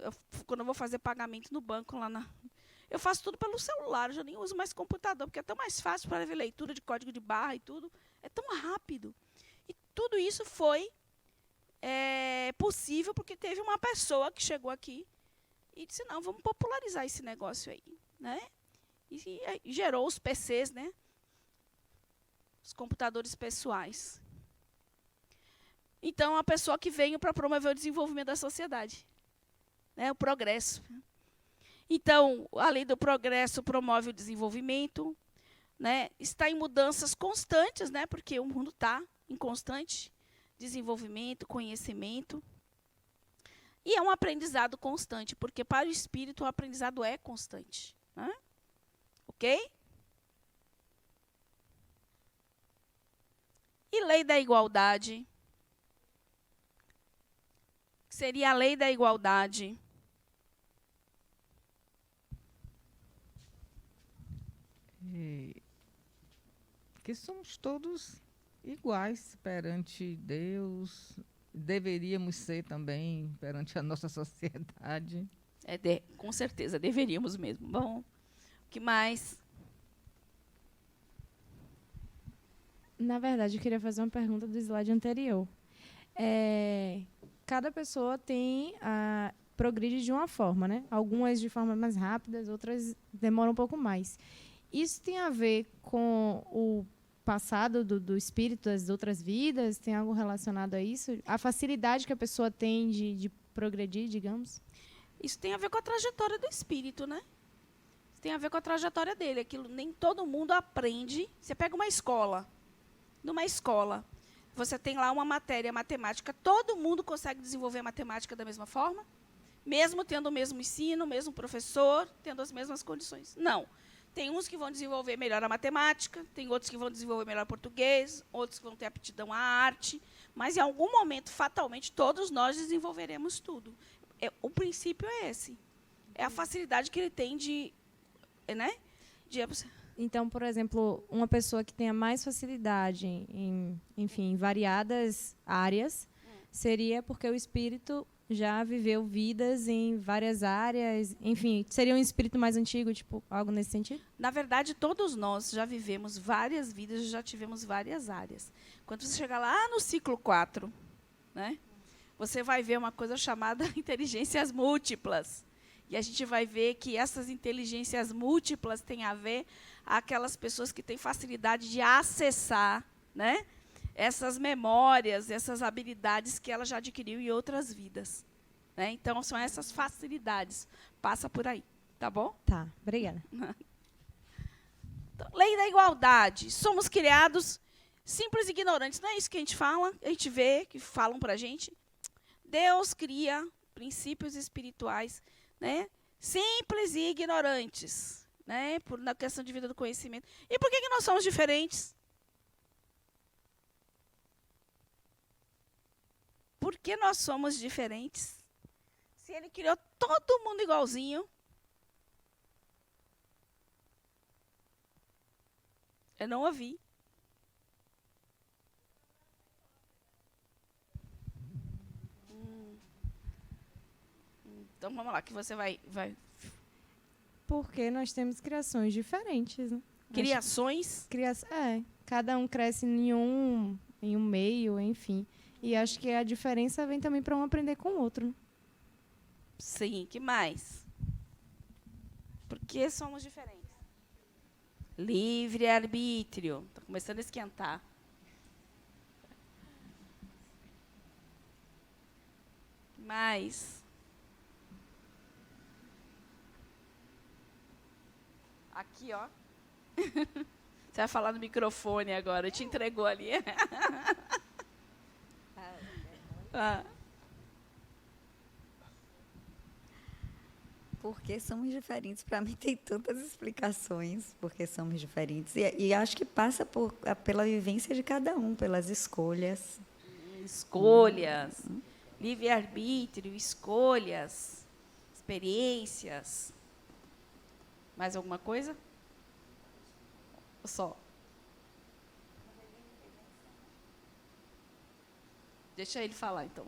Quando eu vou fazer pagamento no banco eu faço tudo pelo celular, eu já nem uso mais computador, porque é tão mais fácil para ver leitura de código de barra e tudo. É tão rápido. E tudo isso foi possível porque teve uma pessoa que chegou aqui e disse, não, vamos popularizar esse negócio aí, né? E gerou os PCs, né? Os computadores pessoais. Então, a pessoa que veio para promover o desenvolvimento da sociedade, né? O progresso. Então, a lei do progresso promove o desenvolvimento, né? Está em mudanças constantes, né? Porque o mundo está em constante desenvolvimento, conhecimento. E é um aprendizado constante, porque para o espírito o aprendizado é constante, né? Ok? E lei da igualdade? Seria a lei da igualdade. Que somos todos iguais perante Deus, deveríamos ser também perante a nossa sociedade. Com certeza, deveríamos mesmo. Bom, o que mais? Na verdade, eu queria fazer uma pergunta do slide anterior. Cada pessoa progride de uma forma, né? Algumas de forma mais rápida, outras demoram um pouco mais. Isso tem a ver com o passado do espírito, das outras vidas? Tem algo relacionado a isso? A facilidade que a pessoa tem de progredir, digamos? Isso tem a ver com a trajetória do espírito, né? Isso tem a ver com a trajetória dele. Aquilo nem todo mundo aprende. Você pega uma escola. Numa escola, você tem lá uma matéria, matemática. Todo mundo consegue desenvolver a matemática da mesma forma? Mesmo tendo o mesmo ensino, o mesmo professor, tendo as mesmas condições? Não. Tem uns que vão desenvolver melhor a matemática, tem outros que vão desenvolver melhor o português, outros que vão ter aptidão à arte, mas em algum momento, fatalmente, todos nós desenvolveremos tudo. O princípio é esse. É a facilidade que ele tem né? Então, por exemplo, uma pessoa que tenha mais facilidade em variadas áreas, seria porque o espírito já viveu vidas em várias áreas, enfim, seria um espírito mais antigo, tipo, algo nesse sentido? Na verdade, todos nós já vivemos várias vidas, já tivemos várias áreas. Quando você chegar lá no ciclo 4, né, você vai ver uma coisa chamada inteligências múltiplas. E a gente vai ver que essas inteligências múltiplas têm a ver aquelas pessoas que têm facilidade de acessar, né, essas memórias, essas habilidades que ela já adquiriu em outras vidas. Né? Então, são essas facilidades. Passa por aí, tá bom? Tá, obrigada. Então, lei da igualdade. Somos criados simples e ignorantes. Não é isso que a gente fala? A gente vê que falam para a gente. Deus cria princípios espirituais, né, simples e ignorantes, né, na questão de vida do conhecimento. E por que nós somos diferentes? Por que nós somos diferentes? Se ele criou todo mundo igualzinho. Eu não ouvi. Então, vamos lá, que você vai... Porque nós temos criações diferentes, né? Criações? Cada um cresce em um meio, enfim. E acho que a diferença vem também para um aprender com o outro. Né? Sim, que mais? Por que somos diferentes? Livre-arbítrio. Está começando a esquentar. Que mais? Aqui, ó. Você vai falar no microfone agora. Te entregou ali. Porque somos diferentes. Para mim tem tantas explicações porque somos diferentes. E acho que passa pela vivência de cada um, pelas escolhas. Escolhas. Livre-arbítrio, escolhas, experiências. Mais alguma coisa? Só. Deixa ele falar, então.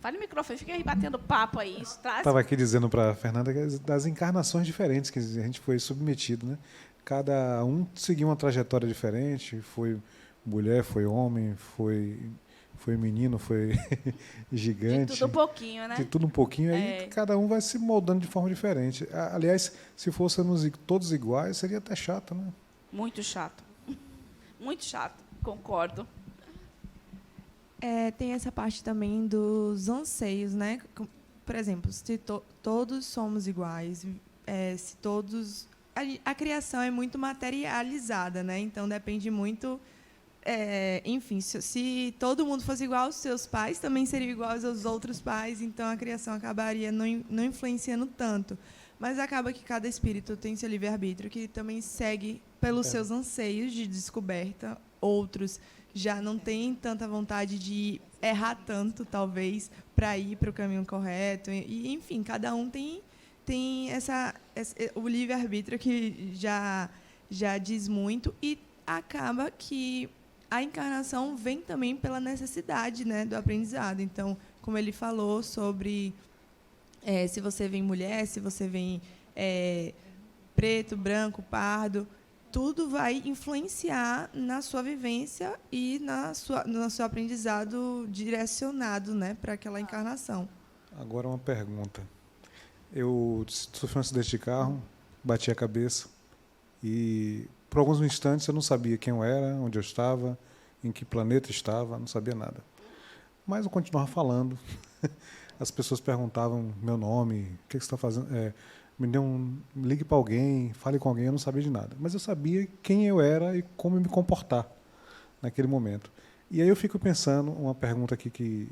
Fale no microfone, fica aí batendo papo aí. Estava aqui dizendo para a Fernanda das encarnações diferentes que a gente foi submetido, né? Cada um seguiu uma trajetória diferente. Foi mulher, foi homem, foi menino, foi gigante. De tudo um pouquinho, né? De tudo um pouquinho. Aí cada um vai se moldando de forma diferente. Aliás, se fôssemos todos iguais, seria até chato, né? Muito chato. Muito chato, concordo. Tem essa parte também dos anseios, né? Por exemplo, se todos somos iguais, se todos... A criação é muito materializada, né? Então, depende muito... enfim, se todo mundo fosse igual aos seus pais, também seriam iguais aos outros pais, então a criação acabaria não influenciando tanto. Mas acaba que cada espírito tem seu livre-arbítrio, que também segue pelos seus anseios de descoberta. Outros já não têm tanta vontade de errar tanto, talvez, para ir para o caminho correto. E, enfim, cada um tem o livre-arbítrio que já diz muito, e acaba que a encarnação vem também pela necessidade, né, do aprendizado. Então, como ele falou sobre se você vem mulher, se você vem preto, branco, pardo, tudo vai influenciar na sua vivência e no seu aprendizado direcionado, né, para aquela encarnação. Agora uma pergunta. Eu sofri um acidente de carro, bati a cabeça e, por alguns instantes, eu não sabia quem eu era, onde eu estava, em que planeta estava, não sabia nada. Mas eu continuava falando. As pessoas perguntavam meu nome, o que você está fazendo? Ligue para alguém, fale com alguém, eu não sabia de nada. Mas eu sabia quem eu era e como me comportar naquele momento. E aí eu fico pensando, uma pergunta aqui que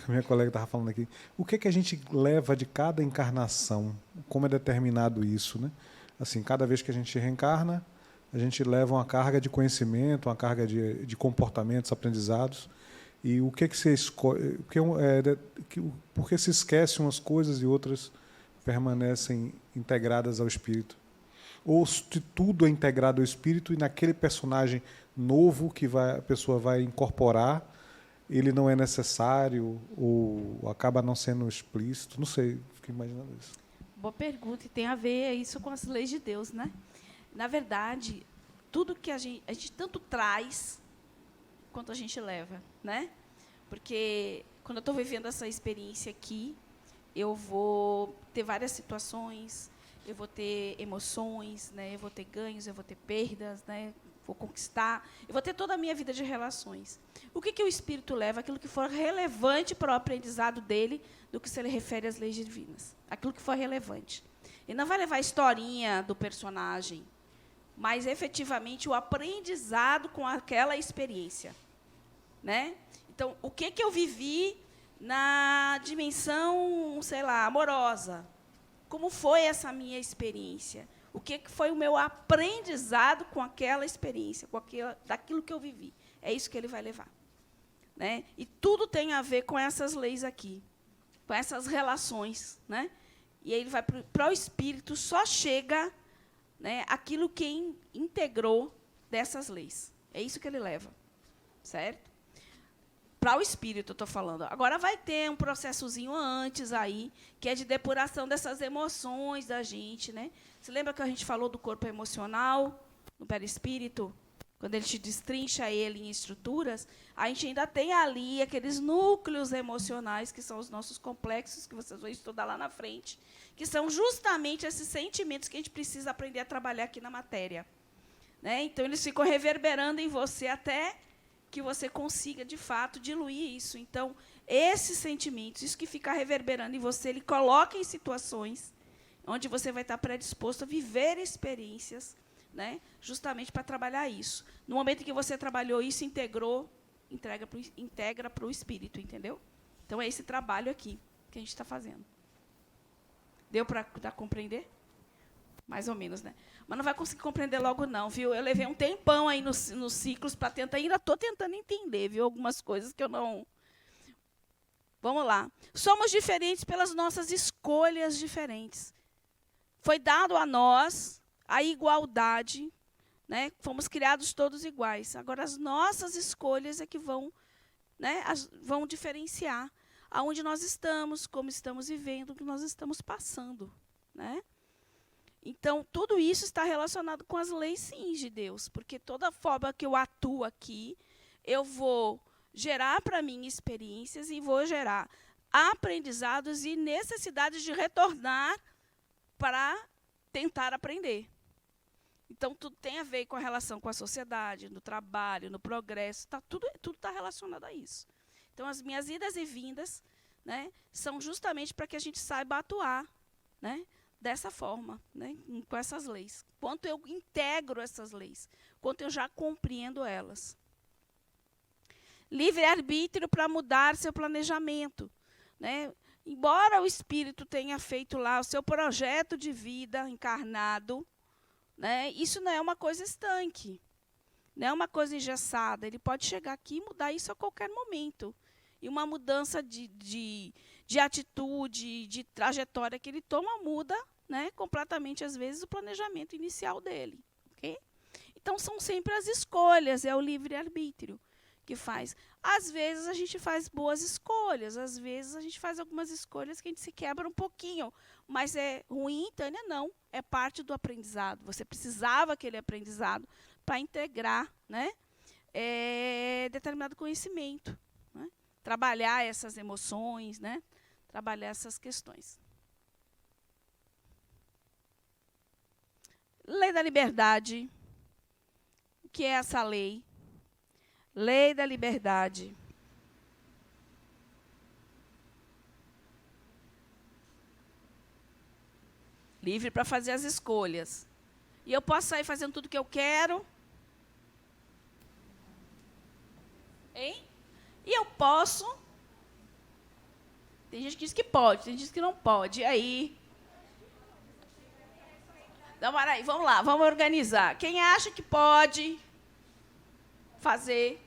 minha colega estava falando aqui, o que a gente leva de cada encarnação? Como é determinado isso, né? Assim, cada vez que a gente reencarna, a gente leva uma carga de conhecimento, uma carga de comportamentos, aprendizados. E o que você escolhe? Por que se esquece umas coisas e outras permanecem integradas ao espírito? Ou se tudo é integrado ao espírito e naquele personagem novo que a pessoa vai incorporar, ele não é necessário ou acaba não sendo explícito? Não sei, fiquei imaginando isso. Boa pergunta, e tem a ver isso com as leis de Deus, né? Na verdade, tudo que a gente tanto traz quanto a gente leva, né? Porque quando eu estou vivendo essa experiência aqui, eu vou ter várias situações, eu vou ter emoções, né? Eu vou ter ganhos, eu vou ter perdas, né? Vou conquistar, eu vou ter toda a minha vida de relações. O que o Espírito leva? Aquilo que for relevante para o aprendizado dele, do que se ele refere às leis divinas. Aquilo que for relevante. Ele não vai levar a historinha do personagem, mas, efetivamente, o aprendizado com aquela experiência. Né? Então, o que eu vivi na dimensão, sei lá, amorosa? Como foi essa minha experiência? O que foi o meu aprendizado com aquela experiência, daquilo que eu vivi? É isso que ele vai levar. Né? E tudo tem a ver com essas leis aqui, com essas relações. Né? E aí ele vai para o Espírito, só chega, né, aquilo que integrou dessas leis. É isso que ele leva. Certo? Para o Espírito, eu estou falando. Agora vai ter um processozinho antes aí, que é de depuração dessas emoções da gente. Né? Você lembra que a gente falou do corpo emocional, no perispírito? Quando ele te destrincha ele em estruturas, a gente ainda tem ali aqueles núcleos emocionais, que são os nossos complexos, que vocês vão estudar lá na frente, que são justamente esses sentimentos que a gente precisa aprender a trabalhar aqui na matéria. Né? Então, eles ficam reverberando em você até que você consiga, de fato, diluir isso. Então, esses sentimentos, isso que fica reverberando em você, ele coloca em situações onde você vai estar predisposto a viver experiências, né, justamente para trabalhar isso. No momento em que você trabalhou isso, integra para o Espírito, entendeu? Então, é esse trabalho aqui que a gente está fazendo. Deu para compreender? Mais ou menos, né? Mas não vai conseguir compreender logo, não, viu? Eu levei um tempão aí nos ciclos para tentar, ainda estou tentando entender, viu? Algumas coisas que eu não... Vamos lá. Somos diferentes pelas nossas escolhas diferentes. Foi dado a nós a igualdade, né? Fomos criados todos iguais. Agora, as nossas escolhas é que vão, né, vão diferenciar aonde nós estamos, como estamos vivendo, o que nós estamos passando. Né? Então, tudo isso está relacionado com as leis, sim, de Deus, porque toda forma que eu atuo aqui, eu vou gerar para mim experiências e vou gerar aprendizados e necessidades de retornar para tentar aprender. Então, tudo tem a ver com a relação com a sociedade, no trabalho, no progresso, tudo está relacionado a isso. Então, as minhas idas e vindas, né, são justamente para que a gente saiba atuar, né, dessa forma, né, com essas leis. Quanto eu integro essas leis, quanto eu já compreendo elas. Livre-arbítrio para mudar seu planejamento. Né? Embora o Espírito tenha feito lá o seu projeto de vida encarnado, né, isso não é uma coisa estanque, não é uma coisa engessada. Ele pode chegar aqui e mudar isso a qualquer momento. E uma mudança de atitude, de trajetória que ele toma, muda, né, completamente, às vezes, o planejamento inicial dele. Okay? Então, são sempre as escolhas, é o livre-arbítrio que faz. Às vezes, a gente faz boas escolhas, às vezes, a gente faz algumas escolhas que a gente se quebra um pouquinho, mas é ruim, Tânia, não. É parte do aprendizado. Você precisava aquele aprendizado para integrar, né, determinado conhecimento. Né? Trabalhar essas emoções, né? Trabalhar essas questões. Lei da liberdade. O que é essa lei? Lei da liberdade. Livre para fazer as escolhas. E eu posso sair fazendo tudo que eu quero. Hein? E eu posso... Tem gente que diz que pode, tem gente que não pode. E aí? Então, peraí, vamos lá, vamos organizar. Quem acha que pode fazer?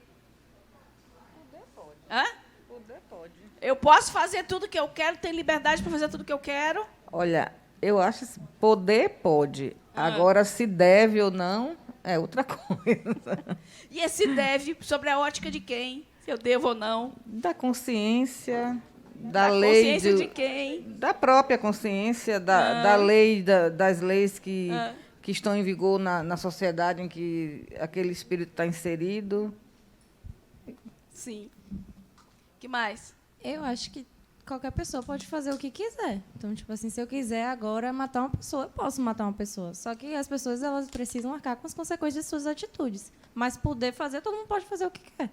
Poder pode. Hã? Poder pode. Eu posso fazer tudo que eu quero, tenho liberdade para fazer tudo que eu quero? Olha, eu acho que poder pode. Agora, se deve ou não, é outra coisa. E esse deve, sobre a ótica de quem? Se eu devo ou não? Da consciência, Da lei consciência de quem? da própria consciência, da lei, das leis que estão em vigor na sociedade em que aquele espírito está inserido. Sim. Que mais? Eu acho que qualquer pessoa pode fazer o que quiser. Então, tipo assim, se eu quiser agora matar uma pessoa, eu posso matar uma pessoa. Só que as pessoas, elas precisam arcar com as consequências de suas atitudes. Mas poder fazer, todo mundo pode fazer o que quer.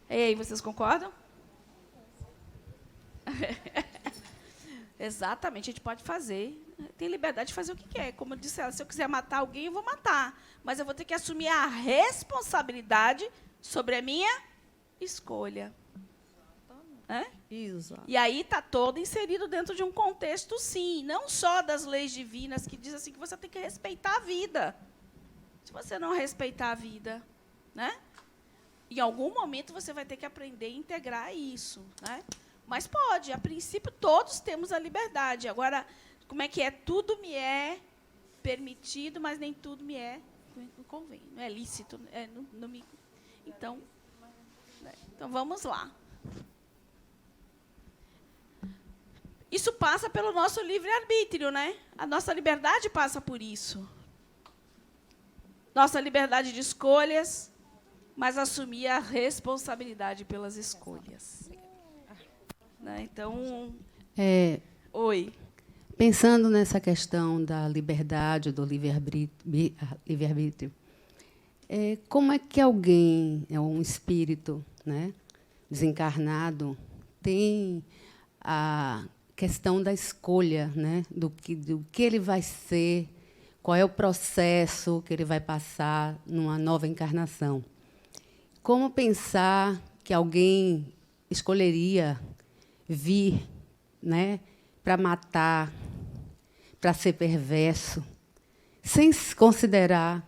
E aí, vocês concordam? Exatamente, a gente pode fazer. Tem liberdade de fazer o que quer. Como eu disse, se eu quiser matar alguém, eu vou matar. Mas eu vou ter que assumir a responsabilidade sobre a minha escolha. Exato. E aí está todo inserido dentro de um contexto, sim, não só das leis divinas, que diz assim que você tem que respeitar a vida. Se você não respeitar a vida, né? Em algum momento você vai ter que aprender a integrar isso, né? Mas pode, a princípio todos temos a liberdade. Agora, como é que é? Tudo me é permitido, mas nem tudo me não convém, não é lícito, não me. Então, vamos lá. Isso passa pelo nosso livre-arbítrio, né? A nossa liberdade passa por isso. Nossa liberdade de escolhas, mas assumir a responsabilidade pelas escolhas. Né? Então, oi. Pensando nessa questão da liberdade, do livre-arbítrio, como é que alguém, um espírito, né, desencarnado, tem a questão da escolha, né, do que ele vai ser, qual é o processo que ele vai passar numa nova encarnação? Como pensar que alguém escolheria vir, né, para matar, para ser perverso, sem considerar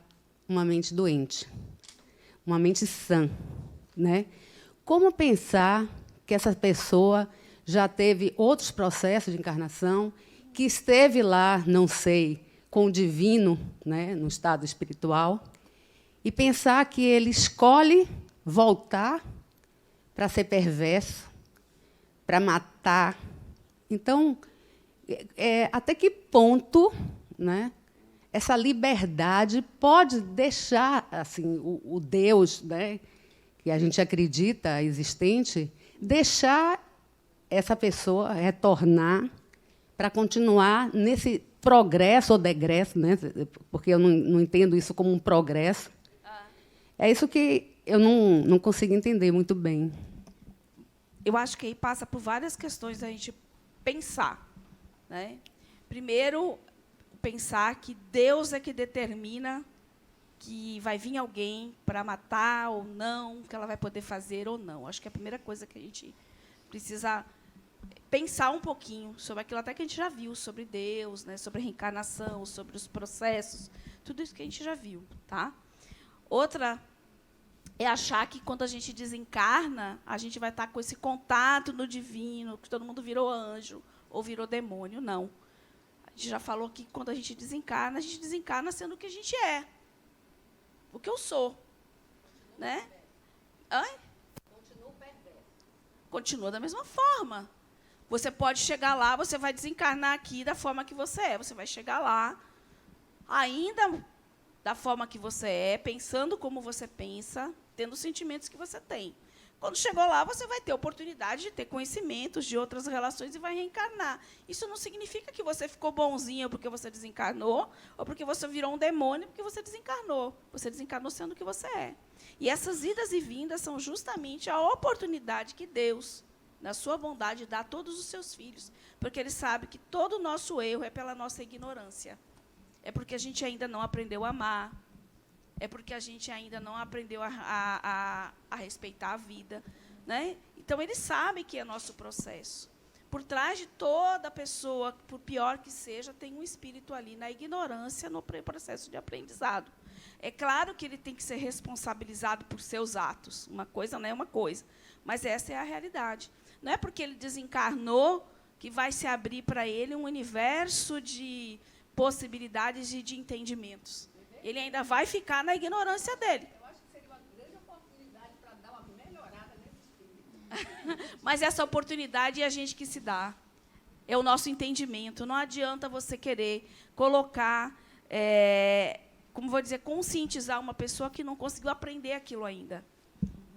uma mente doente, uma mente sã, né? Como pensar que essa pessoa já teve outros processos de encarnação, que esteve lá, não sei, com o divino, né, no estado espiritual, e pensar que ele escolhe voltar para ser perverso, para matar. Então, até que ponto, né, essa liberdade pode deixar assim, o Deus, né, que a gente acredita existente, deixar essa pessoa retornar para continuar nesse progresso ou degresso, né? Porque eu não entendo isso como um progresso. É isso que eu não consigo entender muito bem. Eu acho que aí passa por várias questões da gente pensar. Né? Primeiro, pensar que Deus é que determina que vai vir alguém para matar ou não, que ela vai poder fazer ou não. Acho que é a primeira coisa que a gente precisa pensar um pouquinho sobre aquilo até que a gente já viu, sobre Deus, né, sobre a reencarnação, sobre os processos, tudo isso que a gente já viu. Tá? Outra é achar que, quando a gente desencarna, a gente vai estar com esse contato no divino, que todo mundo virou anjo ou virou demônio. Não. A gente já falou que, quando a gente desencarna sendo o que a gente é, o que eu sou. Né? Continua da mesma forma. Você pode chegar lá, você vai desencarnar aqui da forma que você é. Você vai chegar lá, ainda da forma que você é, pensando como você pensa, tendo os sentimentos que você tem. Quando chegou lá, você vai ter a oportunidade de ter conhecimentos de outras relações e vai reencarnar. Isso não significa que você ficou bonzinho porque você desencarnou, ou porque você virou um demônio porque você desencarnou. Você desencarnou sendo o que você é. E essas idas e vindas são justamente a oportunidade que Deus, na sua bondade, dá a todos os seus filhos, porque Ele sabe que todo o nosso erro é pela nossa ignorância. É porque a gente ainda não aprendeu a amar, é porque a gente ainda não aprendeu a respeitar a vida. Né? Então, Ele sabe que é nosso processo. Por trás de toda pessoa, por pior que seja, tem um espírito ali na ignorância, no processo de aprendizado. É claro que ele tem que ser responsabilizado por seus atos. Uma coisa não é uma coisa, mas essa é a realidade. Não é porque ele desencarnou que vai se abrir para ele um universo de possibilidades e de entendimentos. Ele ainda vai ficar na ignorância dele. Eu acho que seria uma grande oportunidade para dar uma melhorada nesse espírito. Mas essa oportunidade é a gente que se dá. É o nosso entendimento. Não adianta você querer colocar, como vou dizer, conscientizar uma pessoa que não conseguiu aprender aquilo ainda.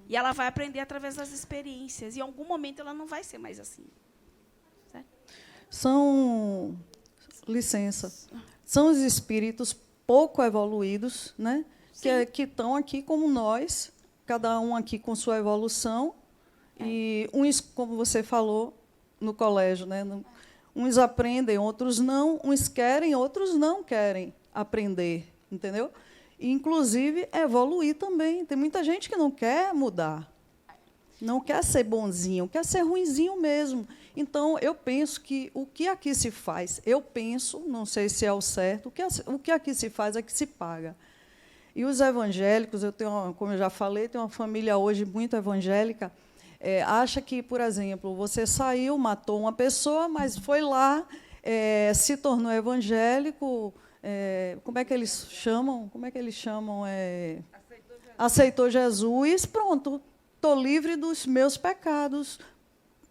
E ela vai aprender através das experiências. E em algum momento ela não vai ser mais assim. Certo? São os espíritos pouco evoluídos, né? Que estão aqui como nós, cada um aqui com sua evolução. E uns, como você falou, no colégio, né? Uns aprendem, outros não. Uns querem, outros não querem aprender, entendeu? E, inclusive, evoluir também. Tem muita gente que não quer mudar, não quer ser bonzinho, quer ser ruinzinho mesmo. Então, eu penso que o que aqui se faz, não sei se é o certo, o que aqui se faz é que se paga. E os evangélicos, como eu já falei, tenho uma família hoje muito evangélica, acha que, por exemplo, você saiu, matou uma pessoa, mas foi lá, se tornou evangélico, como é que eles chamam? Aceitou Jesus, pronto, estou livre dos meus pecados.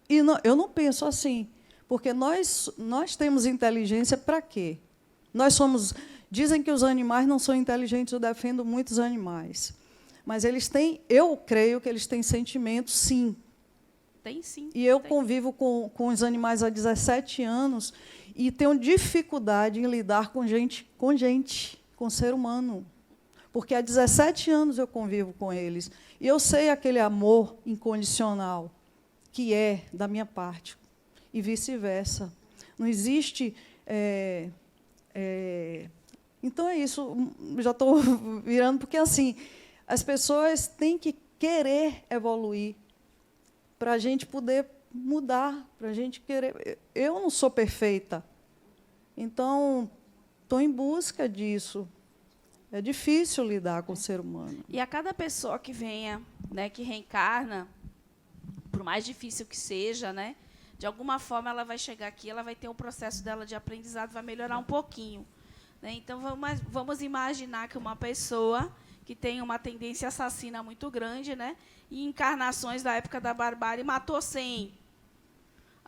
E eu não penso assim, porque nós temos inteligência para quê? Dizem que os animais não são inteligentes, eu defendo muitos animais. Mas eu creio que eles têm sentimentos, sim. Tem, sim. E eu convivo com os animais há 17 anos e tenho dificuldade em lidar com ser humano. Porque há 17 anos eu convivo com eles. E eu sei aquele amor incondicional que é da minha parte. E vice-versa. Não existe... Então, é isso. Já estou virando, porque, assim, as pessoas têm que querer evoluir para a gente poder mudar, para a gente querer... Eu não sou perfeita, então estou em busca disso. É difícil lidar com o ser humano. E a cada pessoa que venha, né, que reencarna, por mais difícil que seja, né, de alguma forma ela vai chegar aqui, ela vai ter um processo dela de aprendizado, vai melhorar um pouquinho. Né? Então, vamos imaginar que uma pessoa que tem uma tendência assassina muito grande, né, e encarnações da época da barbárie matou 100.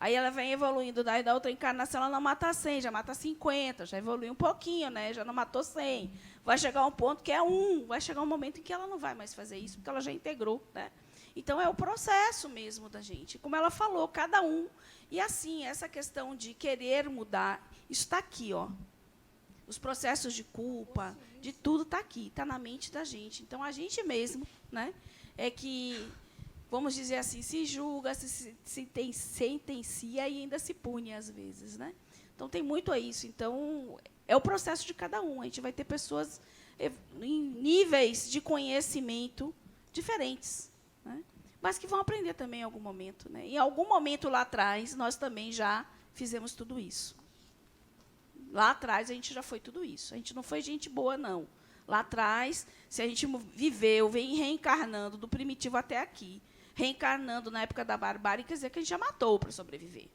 Aí ela vem evoluindo, daí da outra encarnação ela não mata 100, já mata 50, já evoluiu um pouquinho, né, já não matou 100. Vai chegar um ponto que é 1, vai chegar um momento em que ela não vai mais fazer isso, porque ela já integrou. Né? Então, é o processo mesmo da gente. Como ela falou, cada um. E, assim, essa questão de querer mudar, isso está aqui, ó. Os processos de culpa, de tudo está aqui, está na mente da gente. Então, a gente mesmo, né, é que, vamos dizer assim, se julga, se sentencia e ainda se pune, às vezes. Né? Então, tem muito a isso. Então, é o processo de cada um. A gente vai ter pessoas em níveis de conhecimento diferentes, né? Mas que vão aprender também em algum momento. Né? Em algum momento lá atrás, nós também já fizemos tudo isso. Lá atrás, a gente já foi tudo isso. A gente não foi gente boa, não. Lá atrás, se a gente viveu, vem reencarnando do primitivo até aqui, reencarnando na época da barbárie, quer dizer que a gente já matou para sobreviver.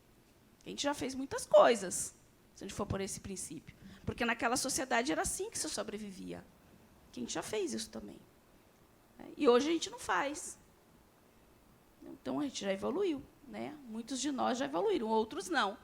A gente já fez muitas coisas, se a gente for por esse princípio. Porque naquela sociedade era assim que se sobrevivia. Que a gente já fez isso também. E hoje a gente não faz. Então, a gente já evoluiu. Né? Muitos de nós já evoluíram, outros não.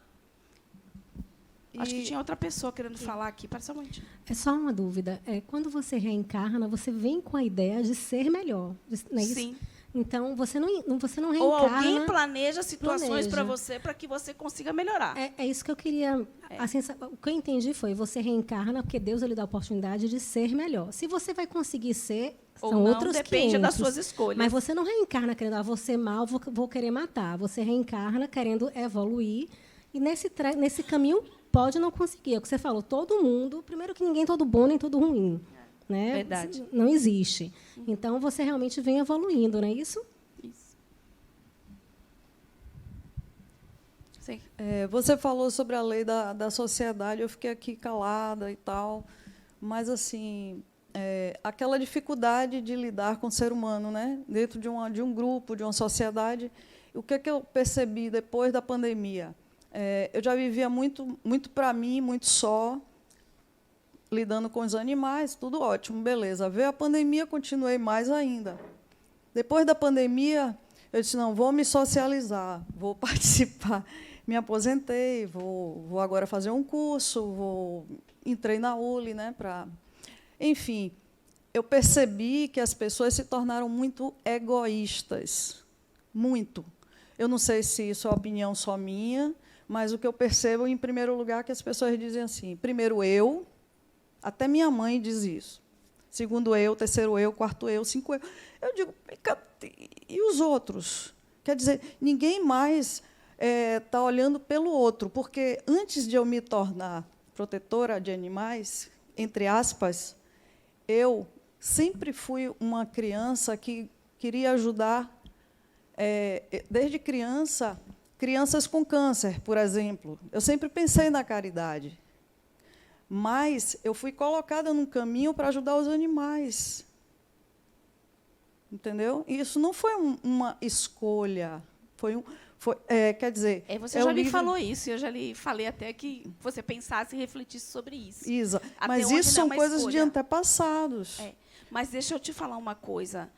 Acho que tinha outra pessoa querendo falar aqui. Passa muito. É só uma dúvida. Quando você reencarna, você vem com a ideia de ser melhor. Não é isso? Sim. Então, você não reencarna... Ou alguém planeja situações para você para que você consiga melhorar. É isso que eu queria... Assim, o que eu entendi foi, você reencarna porque Deus lhe dá a oportunidade de ser melhor. Se você vai conseguir ser, ou são não, outros 500. Depende das suas escolhas. Mas você não reencarna querendo, vou ser mal, vou querer matar. Você reencarna querendo evoluir. E nesse caminho pode não conseguir. É o que você falou, todo mundo... Primeiro que ninguém é todo bom nem todo ruim. Né? Verdade. Não existe. Então, você realmente vem evoluindo, não é isso? Isso. Você falou sobre a lei da sociedade, eu fiquei aqui calada e tal, mas, assim, aquela dificuldade de lidar com o ser humano, né? Dentro de um grupo, de uma sociedade. O que eu percebi depois da pandemia? Eu já vivia muito para mim, muito só. lidando com os animais, tudo ótimo, beleza. Veio a pandemia, continuei mais ainda. Depois da pandemia, eu disse, não, vou me socializar, vou participar. Me aposentei, vou agora fazer um curso, entrei na ULI, né, enfim, eu percebi que as pessoas se tornaram muito egoístas, muito. Eu não sei se isso é opinião só minha, mas o que eu percebo, em primeiro lugar, é que as pessoas dizem assim, primeiro eu, até minha mãe diz isso, segundo eu, terceiro eu, quarto eu, cinco eu. Eu digo, e os outros? Quer dizer, ninguém mais está olhando pelo outro, porque antes de eu me tornar protetora de animais, entre aspas, eu sempre fui uma criança que queria ajudar, desde criança, crianças com câncer, por exemplo. Eu sempre pensei na caridade, mas eu fui colocada num caminho para ajudar os animais. Entendeu? E isso não foi uma escolha, quer dizer... Você já me falou isso, eu já lhe falei até que você pensasse e refletisse sobre isso. Isa, mas isso são coisas de antepassados. Mas deixa eu te falar uma coisa.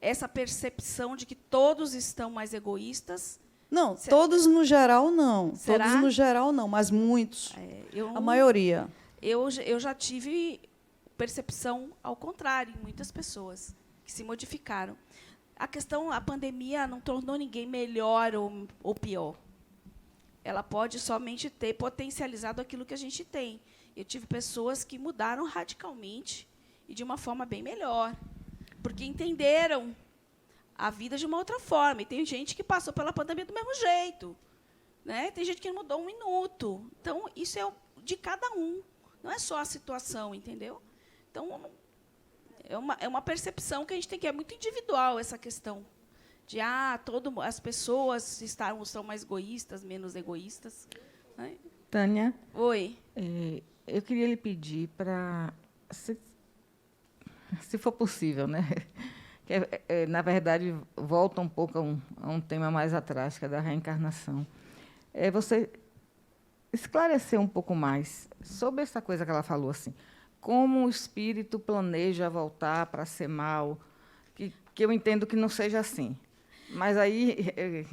Essa percepção de que todos estão mais egoístas... Não, todos no geral não. Será? Todos no geral não, mas muitos. A maioria. Eu já tive percepção ao contrário em muitas pessoas que se modificaram. A pandemia não tornou ninguém melhor ou pior. Ela pode somente ter potencializado aquilo que a gente tem. Eu tive pessoas que mudaram radicalmente e de uma forma bem melhor, porque entenderam a vida de uma outra forma. E tem gente que passou pela pandemia do mesmo jeito, né? Tem gente que não mudou um minuto. Então, isso é de cada um. Não é só a situação, entendeu? Então, é uma percepção que a gente tem, que é muito individual, essa questão de as pessoas são mais egoístas, menos egoístas. Né? Tânia. Oi. Eu queria lhe pedir para, se for possível, né? Que, na verdade, volta um pouco a um tema mais atrás, que é da reencarnação. Você esclarecer um pouco mais sobre essa coisa que ela falou, assim, como o espírito planeja voltar para ser mal, que eu entendo que não seja assim. Mas aí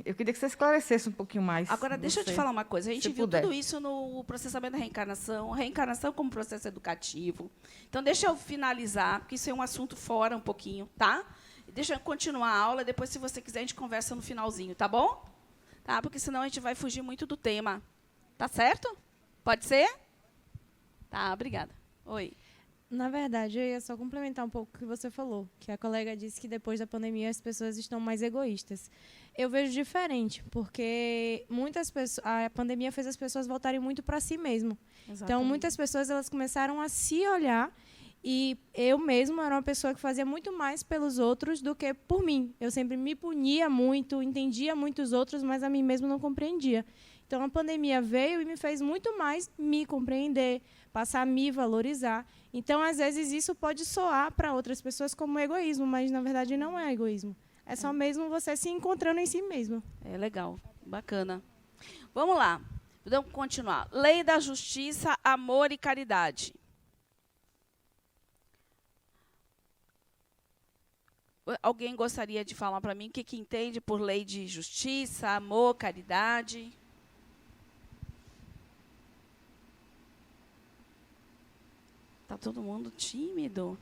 eu queria que você esclarecesse um pouquinho mais. Agora, deixa eu te falar uma coisa. A gente viu tudo isso no processamento da reencarnação, a reencarnação como processo educativo. Então, deixa eu finalizar, porque isso é um assunto fora um pouquinho, tá? Deixa eu continuar a aula, depois, se você quiser, a gente conversa no finalzinho, tá bom? Tá? Porque senão a gente vai fugir muito do tema. Tá certo? Pode ser? Tá, obrigada. Oi. Na verdade, eu ia só complementar um pouco o que você falou, que a colega disse que depois da pandemia as pessoas estão mais egoístas. Eu vejo diferente, porque a pandemia fez as pessoas voltarem muito para si mesmo. Exatamente. Então, muitas pessoas elas começaram a se olhar, e eu mesma era uma pessoa que fazia muito mais pelos outros do que por mim. Eu sempre me punia muito, entendia muito os outros, mas a mim mesma não compreendia. Então, a pandemia veio e me fez muito mais me compreender, passar a me valorizar. Então, às vezes, isso pode soar para outras pessoas como egoísmo, mas, na verdade, não é egoísmo. É só mesmo você se encontrando em si mesmo. É legal, bacana. Vamos lá, vamos continuar. Lei da justiça, amor e caridade. Alguém gostaria de falar para mim o que entende por lei de justiça, amor, caridade? Está todo mundo tímido.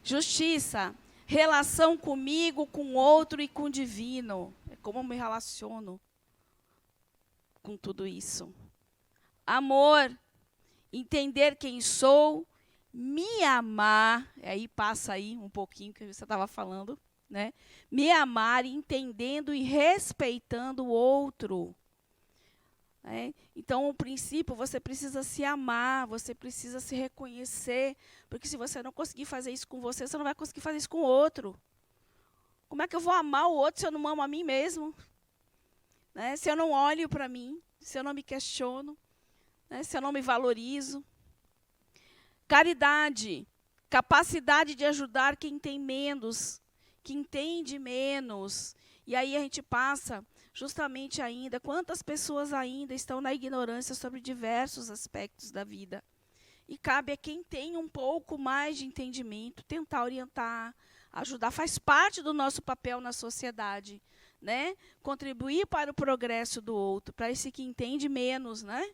Justiça, relação comigo, com o outro e com o divino. É como eu me relaciono com tudo isso. Amor, entender quem sou, me amar, aí passa aí um pouquinho que você estava falando, né? Me amar, entendendo e respeitando o outro. Então, o princípio, você precisa se amar, você precisa se reconhecer, porque se você não conseguir fazer isso com você não vai conseguir fazer isso com o outro. Como é que eu vou amar o outro se eu não amo a mim mesmo? Né? Se eu não olho para mim, se eu não me questiono, né? Se eu não me valorizo. Caridade, capacidade de ajudar quem tem menos, que entende menos. E aí a gente passa justamente ainda, quantas pessoas ainda estão na ignorância sobre diversos aspectos da vida. E cabe a quem tem um pouco mais de entendimento tentar orientar, ajudar, faz parte do nosso papel na sociedade, né? Contribuir para o progresso do outro, para esse que entende menos, né?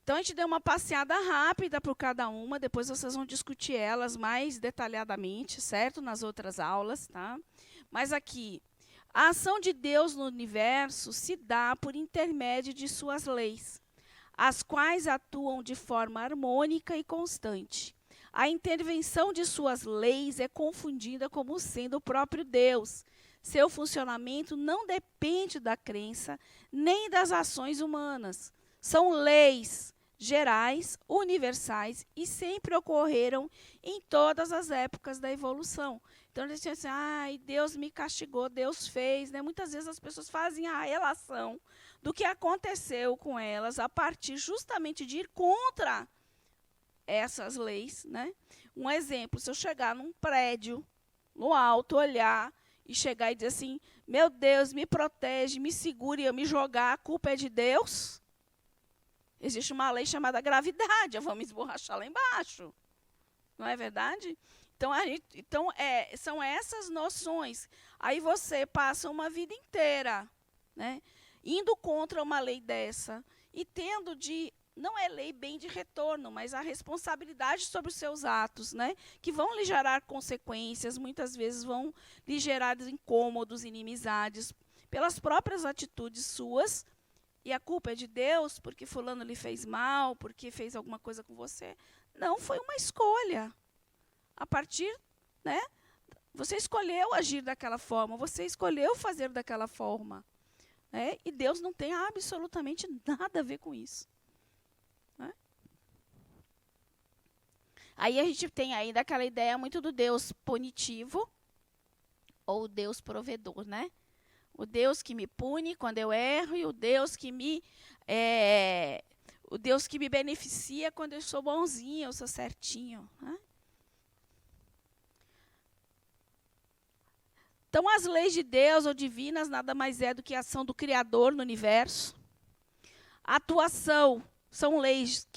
Então, a gente deu uma passeada rápida por cada uma, depois vocês vão discutir elas mais detalhadamente, certo? Nas outras aulas, tá? Mas aqui, a ação de Deus no universo se dá por intermédio de suas leis, as quais atuam de forma harmônica e constante. A intervenção de suas leis é confundida como sendo o próprio Deus. Seu funcionamento não depende da crença nem das ações humanas. São leis gerais, universais e sempre ocorreram em todas as épocas da evolução. Então, eles dizem assim, ai, Deus me castigou, Deus fez. Né? Muitas vezes as pessoas fazem a relação do que aconteceu com elas a partir justamente de ir contra essas leis. Né? Um exemplo, se eu chegar num prédio, no alto, olhar e chegar e dizer assim, meu Deus, me protege, me segure e eu me jogar, a culpa é de Deus? Existe uma lei chamada gravidade, vamos esborrachar lá embaixo. Não é verdade? Então, são essas noções. Aí você passa uma vida inteira, né, indo contra uma lei dessa e tendo não é lei bem de retorno, mas a responsabilidade sobre os seus atos, né, que vão lhe gerar consequências, muitas vezes vão lhe gerar incômodos, inimizades, pelas próprias atitudes suas. E a culpa é de Deus, porque fulano lhe fez mal, porque fez alguma coisa com você. Não, foi uma escolha. A partir, né, você escolheu agir daquela forma, você escolheu fazer daquela forma. Né, e Deus não tem absolutamente nada a ver com isso. Né? Aí a gente tem ainda aquela ideia muito do Deus punitivo ou Deus provedor, né? O Deus que me pune quando eu erro e o Deus que me beneficia quando eu sou bonzinho, eu sou certinho. Né? Então, as leis de Deus ou divinas nada mais é do que a ação do Criador no universo. A atuação são leis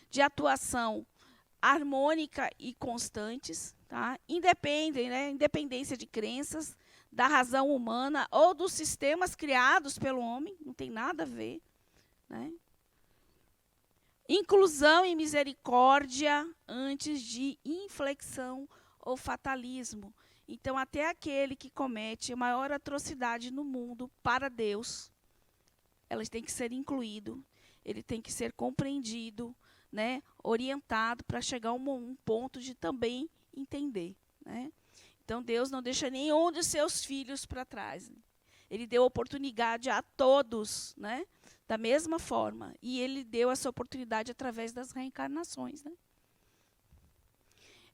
de atuação harmônica e constantes, tá? Independem, né? Independência de crenças, da razão humana ou dos sistemas criados pelo homem, não tem nada a ver. Né? Inclusão e misericórdia antes de inflexão ou fatalismo. Então, até aquele que comete a maior atrocidade no mundo para Deus, elas têm que ser incluído, ele tem que ser compreendido, né? Orientado para chegar a um ponto de também entender. Né? Então, Deus não deixa nenhum de seus filhos para trás. Ele deu oportunidade a todos, né? Da mesma forma. E ele deu essa oportunidade através das reencarnações. Né?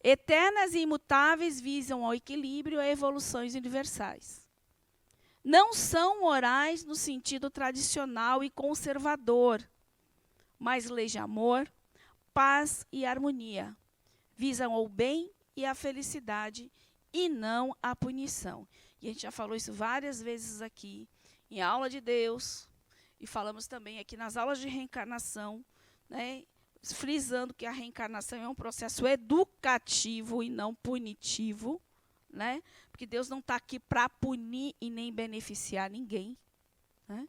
Eternas e imutáveis visam ao equilíbrio e a evoluções universais. Não são morais no sentido tradicional e conservador, mas leis de amor, paz e harmonia. Visam ao bem e à felicidade e não a punição. E a gente já falou isso várias vezes aqui, em aula de Deus, e falamos também aqui nas aulas de reencarnação, né, frisando que a reencarnação é um processo educativo e não punitivo, né, porque Deus não está aqui para punir e nem beneficiar ninguém. Né.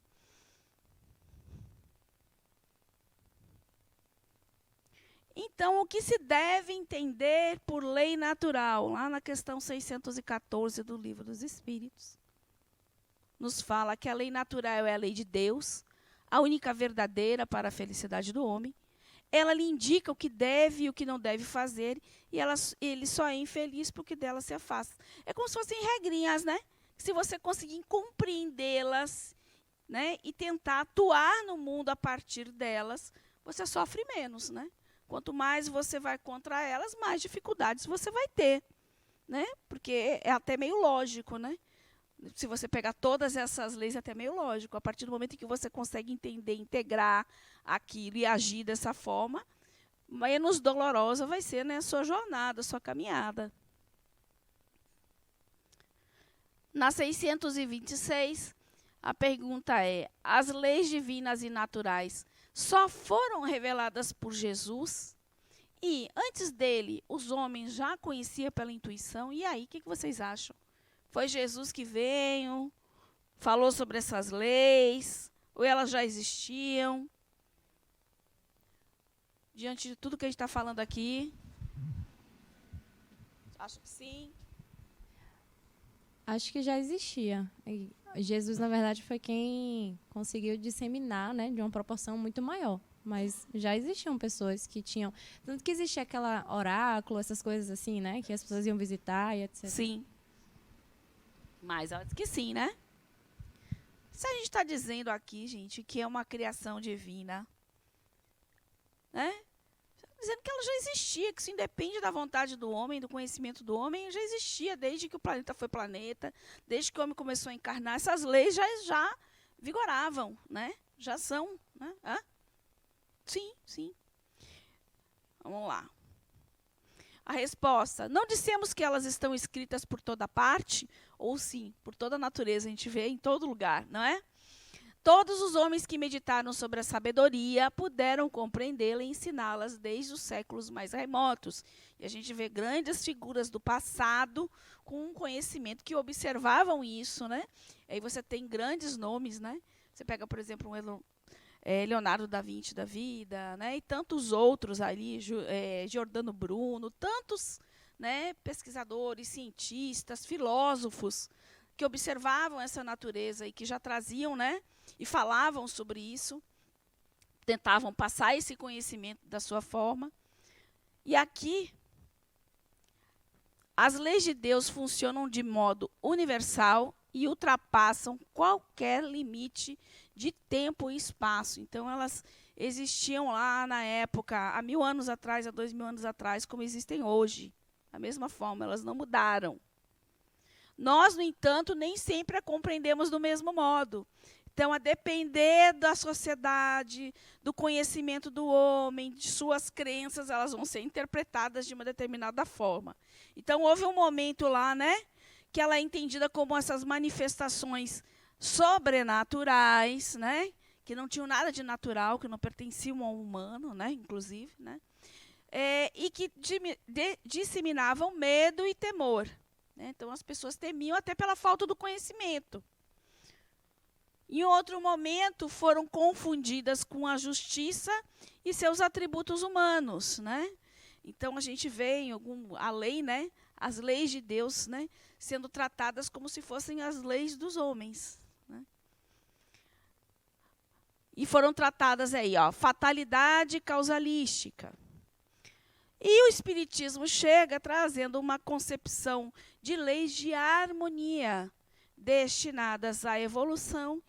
Então, o que se deve entender por lei natural? Lá na questão 614 do Livro dos Espíritos, nos fala que a lei natural é a lei de Deus, a única verdadeira para a felicidade do homem. Ela lhe indica o que deve e o que não deve fazer, e ele só é infeliz porque dela se afasta. É como se fossem regrinhas, né? Se você conseguir compreendê-las, né, e tentar atuar no mundo a partir delas, você sofre menos, né? Quanto mais você vai contra elas, mais dificuldades você vai ter, né? Porque é até meio lógico, né? Se você pegar todas essas leis, é até meio lógico. A partir do momento em que você consegue entender, integrar aquilo e agir dessa forma, menos dolorosa vai ser, né, a sua jornada, a sua caminhada. Na 626, A pergunta é: as leis divinas e naturais só foram reveladas por Jesus? E, antes dele, os homens já conheciam pela intuição? E aí, o que vocês acham? Foi Jesus que veio, falou sobre essas leis, ou elas já existiam? Diante de tudo que a gente está falando aqui, acho que sim. Acho que já existia. E Jesus, na verdade, foi quem conseguiu disseminar, né, de uma proporção muito maior. Mas já existiam pessoas que tinham... Tanto que existia aquela oráculo, essas coisas assim, né, que as pessoas iam visitar e etc. Sim. Mas acho que sim, né? Se a gente está dizendo aqui, gente, que é uma criação divina, né? Dizendo que ela já existia, que isso independe da vontade do homem, do conhecimento do homem, já existia desde que o planeta foi planeta, desde que o homem começou a encarnar. Essas leis já vigoravam, né? Já são, né? Hã? Sim, sim. Vamos lá. A resposta: não dissemos que elas estão escritas por toda parte? Ou sim, por toda a natureza, a gente vê em todo lugar, não é? Todos os homens que meditaram sobre a sabedoria puderam compreendê-la e ensiná-las desde os séculos mais remotos. E a gente vê grandes figuras do passado com um conhecimento que observavam isso, né? Aí você tem grandes nomes, né? Você pega, por exemplo, Leonardo da Vinci da vida, né? E tantos outros ali, Giordano Bruno, tantos, né, pesquisadores, cientistas, filósofos que observavam essa natureza e que já traziam, né, e falavam sobre isso, tentavam passar esse conhecimento da sua forma. E aqui, as leis de Deus funcionam de modo universal e ultrapassam qualquer limite de tempo e espaço. Então, elas existiam lá na época, há 1000 anos atrás, há 2000 anos atrás, como existem hoje. Da mesma forma, elas não mudaram. Nós, no entanto, nem sempre a compreendemos do mesmo modo. Então, a depender da sociedade, do conhecimento do homem, de suas crenças, elas vão ser interpretadas de uma determinada forma. Então, houve um momento lá, né, que ela é entendida como essas manifestações sobrenaturais, né, que não tinham nada de natural, que não pertenciam ao humano, né, inclusive, né, e que disseminavam medo e temor. Então, as pessoas temiam até pela falta do conhecimento. Em outro momento, foram confundidas com a justiça e seus atributos humanos, né? Então, a gente vê a lei, né, as leis de Deus, né, sendo tratadas como se fossem as leis dos homens, né? E foram tratadas aí, ó, fatalidade causalística. E o Espiritismo chega trazendo uma concepção de leis de harmonia, destinadas à evolução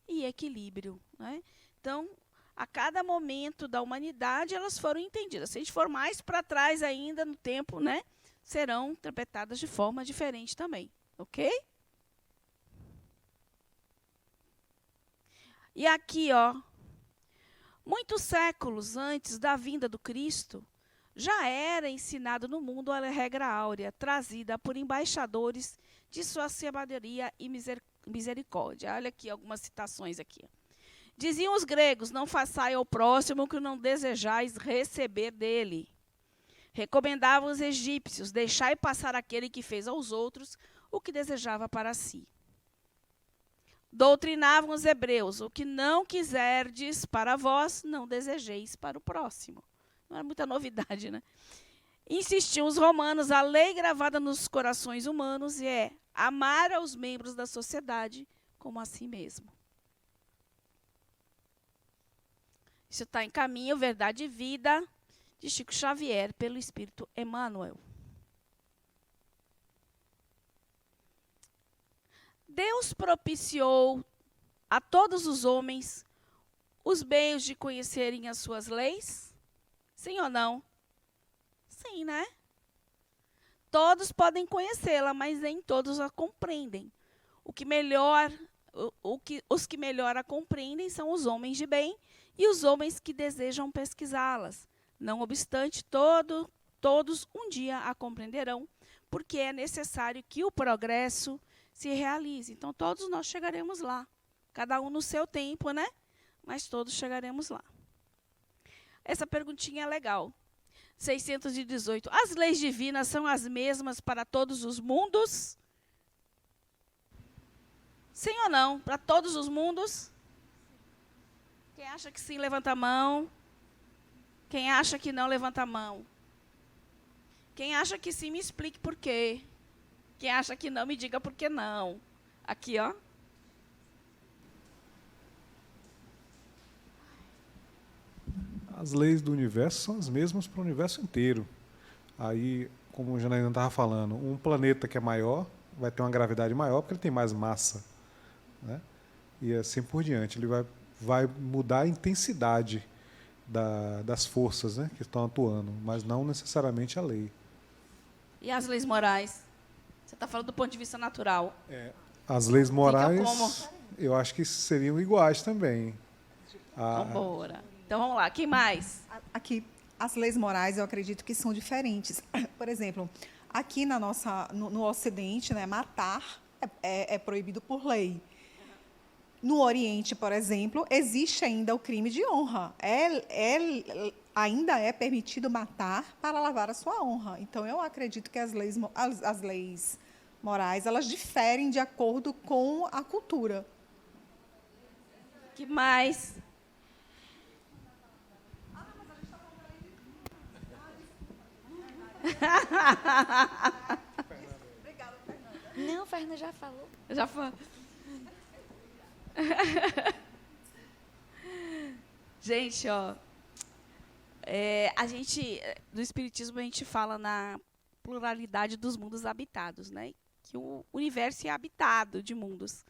e equilíbrio, né? Então, a cada momento da humanidade, elas foram entendidas. Se a gente for mais para trás ainda no tempo, né, serão interpretadas de forma diferente também, ok? E aqui, ó, muitos séculos antes da vinda do Cristo, já era ensinado no mundo a regra áurea, trazida por embaixadores de sua sabedoria e misericórdia. Olha aqui algumas citações aqui. Diziam os gregos: não façai ao próximo o que não desejais receber dele. Recomendavam os egípcios: deixai passar aquele que fez aos outros o que desejava para si. Doutrinavam os hebreus: o que não quiserdes para vós, não desejeis para o próximo. Não era muita novidade, né? Insistiam os romanos: a lei gravada nos corações humanos é amar aos membros da sociedade como a si mesmo. Isso está em Caminho, Verdade e Vida, de Chico Xavier, pelo Espírito Emmanuel. Deus propiciou a todos os homens os meios de conhecerem as suas leis? Sim ou não? Sim, né? Todos podem conhecê-la, mas nem todos a compreendem. Os que melhor a compreendem são os homens de bem e os homens que desejam pesquisá-las. Não obstante, todos um dia a compreenderão, porque é necessário que o progresso se realize. Então, todos nós chegaremos lá. Cada um no seu tempo, né? Mas todos chegaremos lá. Essa perguntinha é legal. 618. As leis divinas são as mesmas para todos os mundos? Sim ou não? Para todos os mundos? Quem acha que sim, levanta a mão. Quem acha que não, levanta a mão. Quem acha que sim, me explique por quê. Quem acha que não, me diga por que não. Aqui, ó. As leis do universo são as mesmas para o universo inteiro. Aí, como o Janaína estava falando, um planeta que é maior vai ter uma gravidade maior porque ele tem mais massa, né? E assim por diante. Ele vai mudar a intensidade das forças, né, que estão atuando, mas não necessariamente a lei. E as leis morais? Você está falando do ponto de vista natural. As leis morais, Fica como? eu acho que seriam iguais também. Vamos embora. Então, vamos lá. Quem mais? Aqui, as leis morais, eu acredito que são diferentes. Por exemplo, aqui no Ocidente, né, matar é proibido por lei. No Oriente, por exemplo, existe ainda o crime de honra. Ainda é permitido matar para lavar a sua honra. Então, eu acredito que as leis morais, elas diferem de acordo com a cultura. Que mais? Não, Fernanda já falou. Já falou. Gente, ó, do Espiritismo, a gente fala na pluralidade dos mundos habitados, né? Que o universo é habitado de mundos.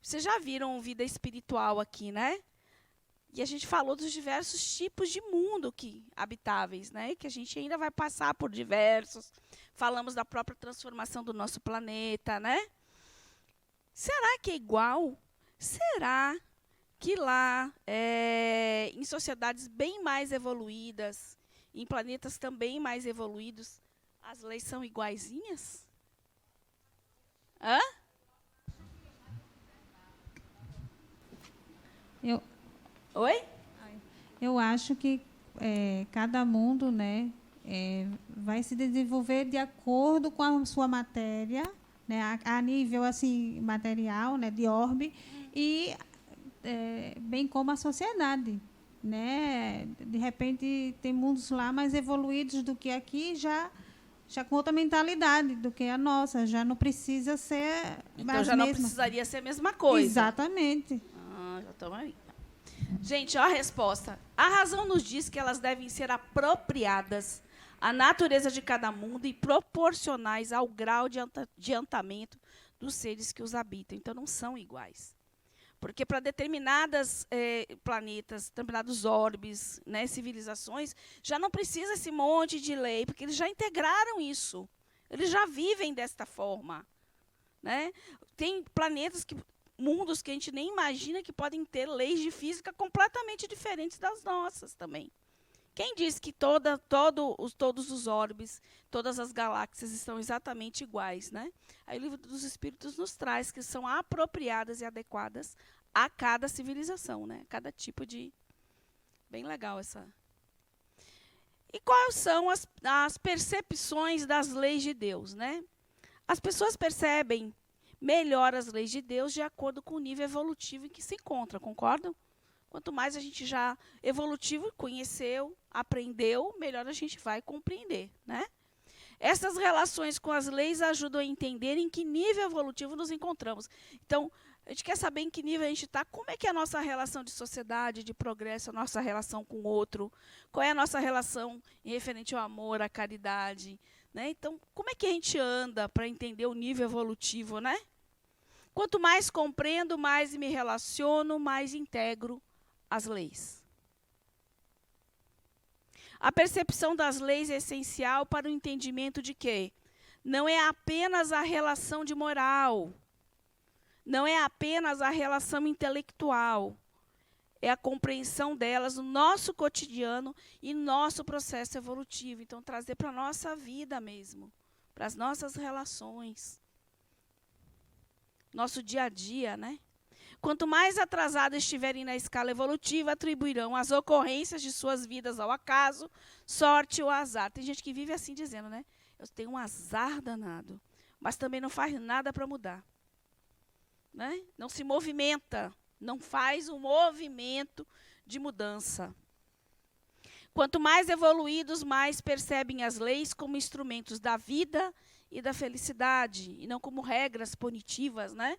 Vocês já viram vida espiritual aqui, né? E a gente falou dos diversos tipos de mundo habitáveis, né? Que a gente ainda vai passar por diversos. Falamos da própria transformação do nosso planeta, né? Será que é igual? Será que lá, em sociedades bem mais evoluídas, em planetas também mais evoluídos, as leis são iguaizinhas? Hã? Oi? Eu acho que cada mundo, né, vai se desenvolver de acordo com a sua matéria, né, a nível assim material, né, de orbe, e bem como a sociedade, né? De repente tem mundos lá mais evoluídos do que aqui, já com outra mentalidade do que a nossa, já não precisa ser então já não precisaria ser a mesma coisa. Exatamente. Já estamos aí. Gente, ó a resposta. A razão nos diz que elas devem ser apropriadas à natureza de cada mundo e proporcionais ao grau de adiantamento dos seres que os habitam. Então, não são iguais. Porque para determinados planetas, determinados orbes, né, civilizações, já não precisa esse monte de lei, porque eles já integraram isso. Eles já vivem desta forma. Né? Tem mundos que a gente nem imagina que podem ter leis de física completamente diferentes das nossas também. Quem diz que todos os orbes, todas as galáxias estão exatamente iguais, né? Aí o Livro dos Espíritos nos traz que são apropriadas e adequadas a cada civilização, né? Cada tipo de... Bem legal essa... E quais são as percepções das leis de Deus, né? As pessoas percebem melhor as leis de Deus de acordo com o nível evolutivo em que se encontra, concordam? Quanto mais a gente já evolutivo conheceu, aprendeu, melhor a gente vai compreender, né? Essas relações com as leis ajudam a entender em que nível evolutivo nos encontramos. Então, a gente quer saber em que nível a gente está, como é que é a nossa relação de sociedade, de progresso, a nossa relação com o outro, qual é a nossa relação em referente ao amor, à caridade, né? Então, como é que a gente anda para entender o nível evolutivo, né? Quanto mais compreendo, mais me relaciono, mais integro as leis. A percepção das leis é essencial para o entendimento de que não é apenas a relação de moral, não é apenas a relação intelectual, é a compreensão delas no nosso cotidiano e nosso processo evolutivo. Então, trazer para a nossa vida mesmo, para as nossas relações, nosso dia a dia, né? Quanto mais atrasados estiverem na escala evolutiva, atribuirão as ocorrências de suas vidas ao acaso, sorte ou azar. Tem gente que vive assim dizendo, né? Eu tenho um azar danado, mas também não faz nada para mudar. Né? Não se movimenta, não faz um movimento de mudança. Quanto mais evoluídos, mais percebem as leis como instrumentos da vida e da felicidade, e não como regras punitivas, né?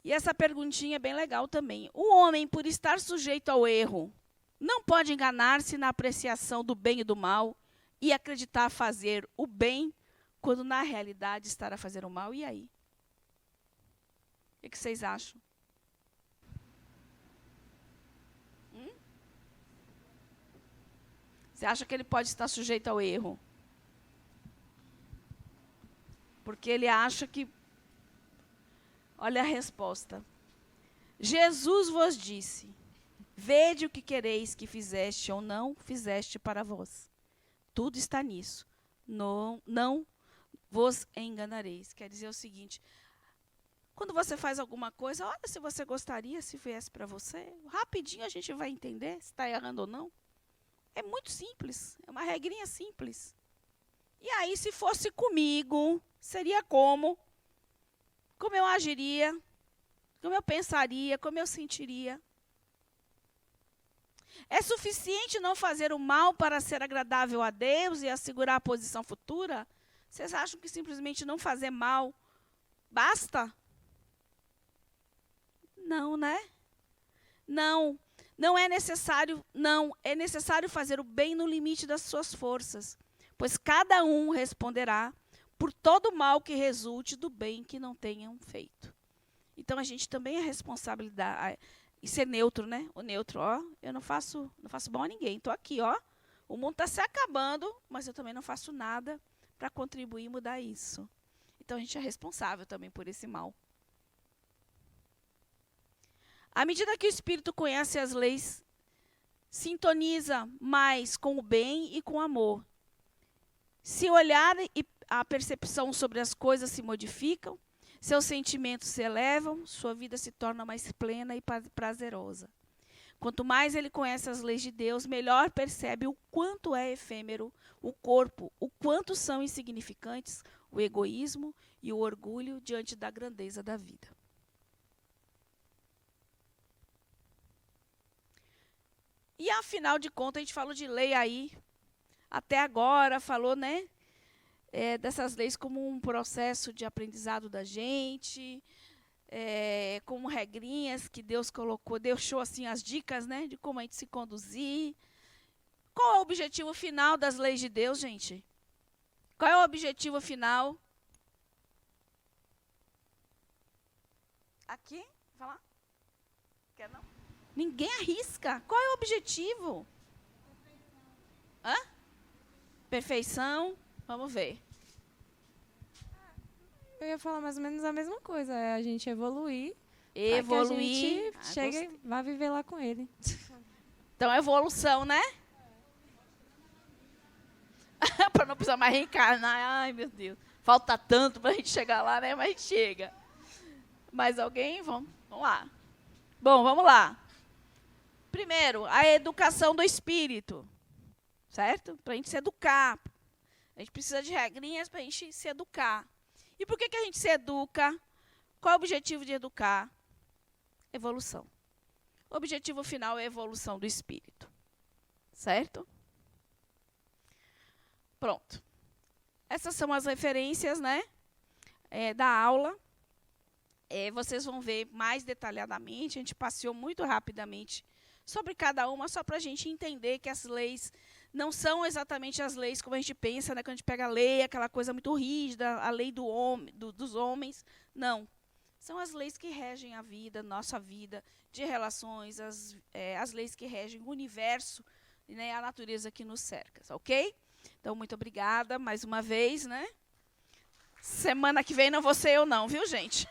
E essa perguntinha é bem legal também. O homem, por estar sujeito ao erro, não pode enganar-se na apreciação do bem e do mal e acreditar fazer o bem, quando na realidade estará a fazer o mal. E aí? O que vocês acham? Você acha que ele pode estar sujeito ao erro? Porque ele acha que... Olha a resposta. Jesus vos disse, vede o que quereis que fizeste ou não fizeste para vós. Tudo está nisso. Não vos enganareis. Quer dizer o seguinte, quando você faz alguma coisa, olha se você gostaria, se viesse para você, rapidinho a gente vai entender se está errando ou não. É muito simples, é uma regrinha simples. E aí, se fosse comigo, seria como eu agiria, como eu pensaria, como eu sentiria. É suficiente não fazer o mal para ser agradável a Deus e assegurar a posição futura? Vocês acham que simplesmente não fazer mal basta? Não, né? Não é necessário, não. É necessário fazer o bem no limite das suas forças, pois cada um responderá por todo o mal que resulte do bem que não tenham feito. Então, a gente também é responsabilidade. E ser neutro, né? O neutro, ó, eu não faço mal a ninguém. Estou aqui, ó. O mundo está se acabando, mas eu também não faço nada para contribuir e mudar isso. Então, a gente é responsável também por esse mal. À medida que o espírito conhece as leis, sintoniza mais com o bem e com o amor. Se olhar e a percepção sobre as coisas se modificam, seus sentimentos se elevam, sua vida se torna mais plena e prazerosa. Quanto mais ele conhece as leis de Deus, melhor percebe o quanto é efêmero o corpo, o quanto são insignificantes o egoísmo e o orgulho diante da grandeza da vida. E, afinal de contas, a gente falou de lei aí, até agora, falou, né, dessas leis como um processo de aprendizado da gente, como regrinhas que Deus colocou, deixou assim as dicas, né, de como a gente se conduzir. Qual é o objetivo final das leis de Deus, gente? Qual é o objetivo final? Aqui? Vou falar? Quer não? Ninguém arrisca. Qual é o objetivo? Hã? Perfeição. Vamos ver. Eu ia falar mais ou menos a mesma coisa. É a gente evoluir. Evoluir. Para que a gente chegue e vá viver lá com ele. Então, evolução, né? Para não precisar mais reencarnar. Ai, meu Deus. Falta tanto para a gente chegar lá, né? Mas a gente chega. Mais alguém? Vamos lá. Bom, vamos lá. Primeiro, a educação do espírito. Certo? Para a gente se educar. A gente precisa de regrinhas para a gente se educar. E por que a gente se educa? Qual é o objetivo de educar? Evolução. O objetivo final é a evolução do espírito. Certo? Pronto. Essas são as referências, né, da aula. Vocês vão ver mais detalhadamente. A gente passeou muito rapidamente sobre cada uma, só para a gente entender que as leis não são exatamente as leis como a gente pensa, né? Quando a gente pega a lei, aquela coisa muito rígida, a lei dos homens. Não. São as leis que regem a vida, nossa vida, de relações, as leis que regem o universo, né, a natureza que nos cerca, ok? Então, muito obrigada mais uma vez, né? Semana que vem não vou ser eu não, viu, gente?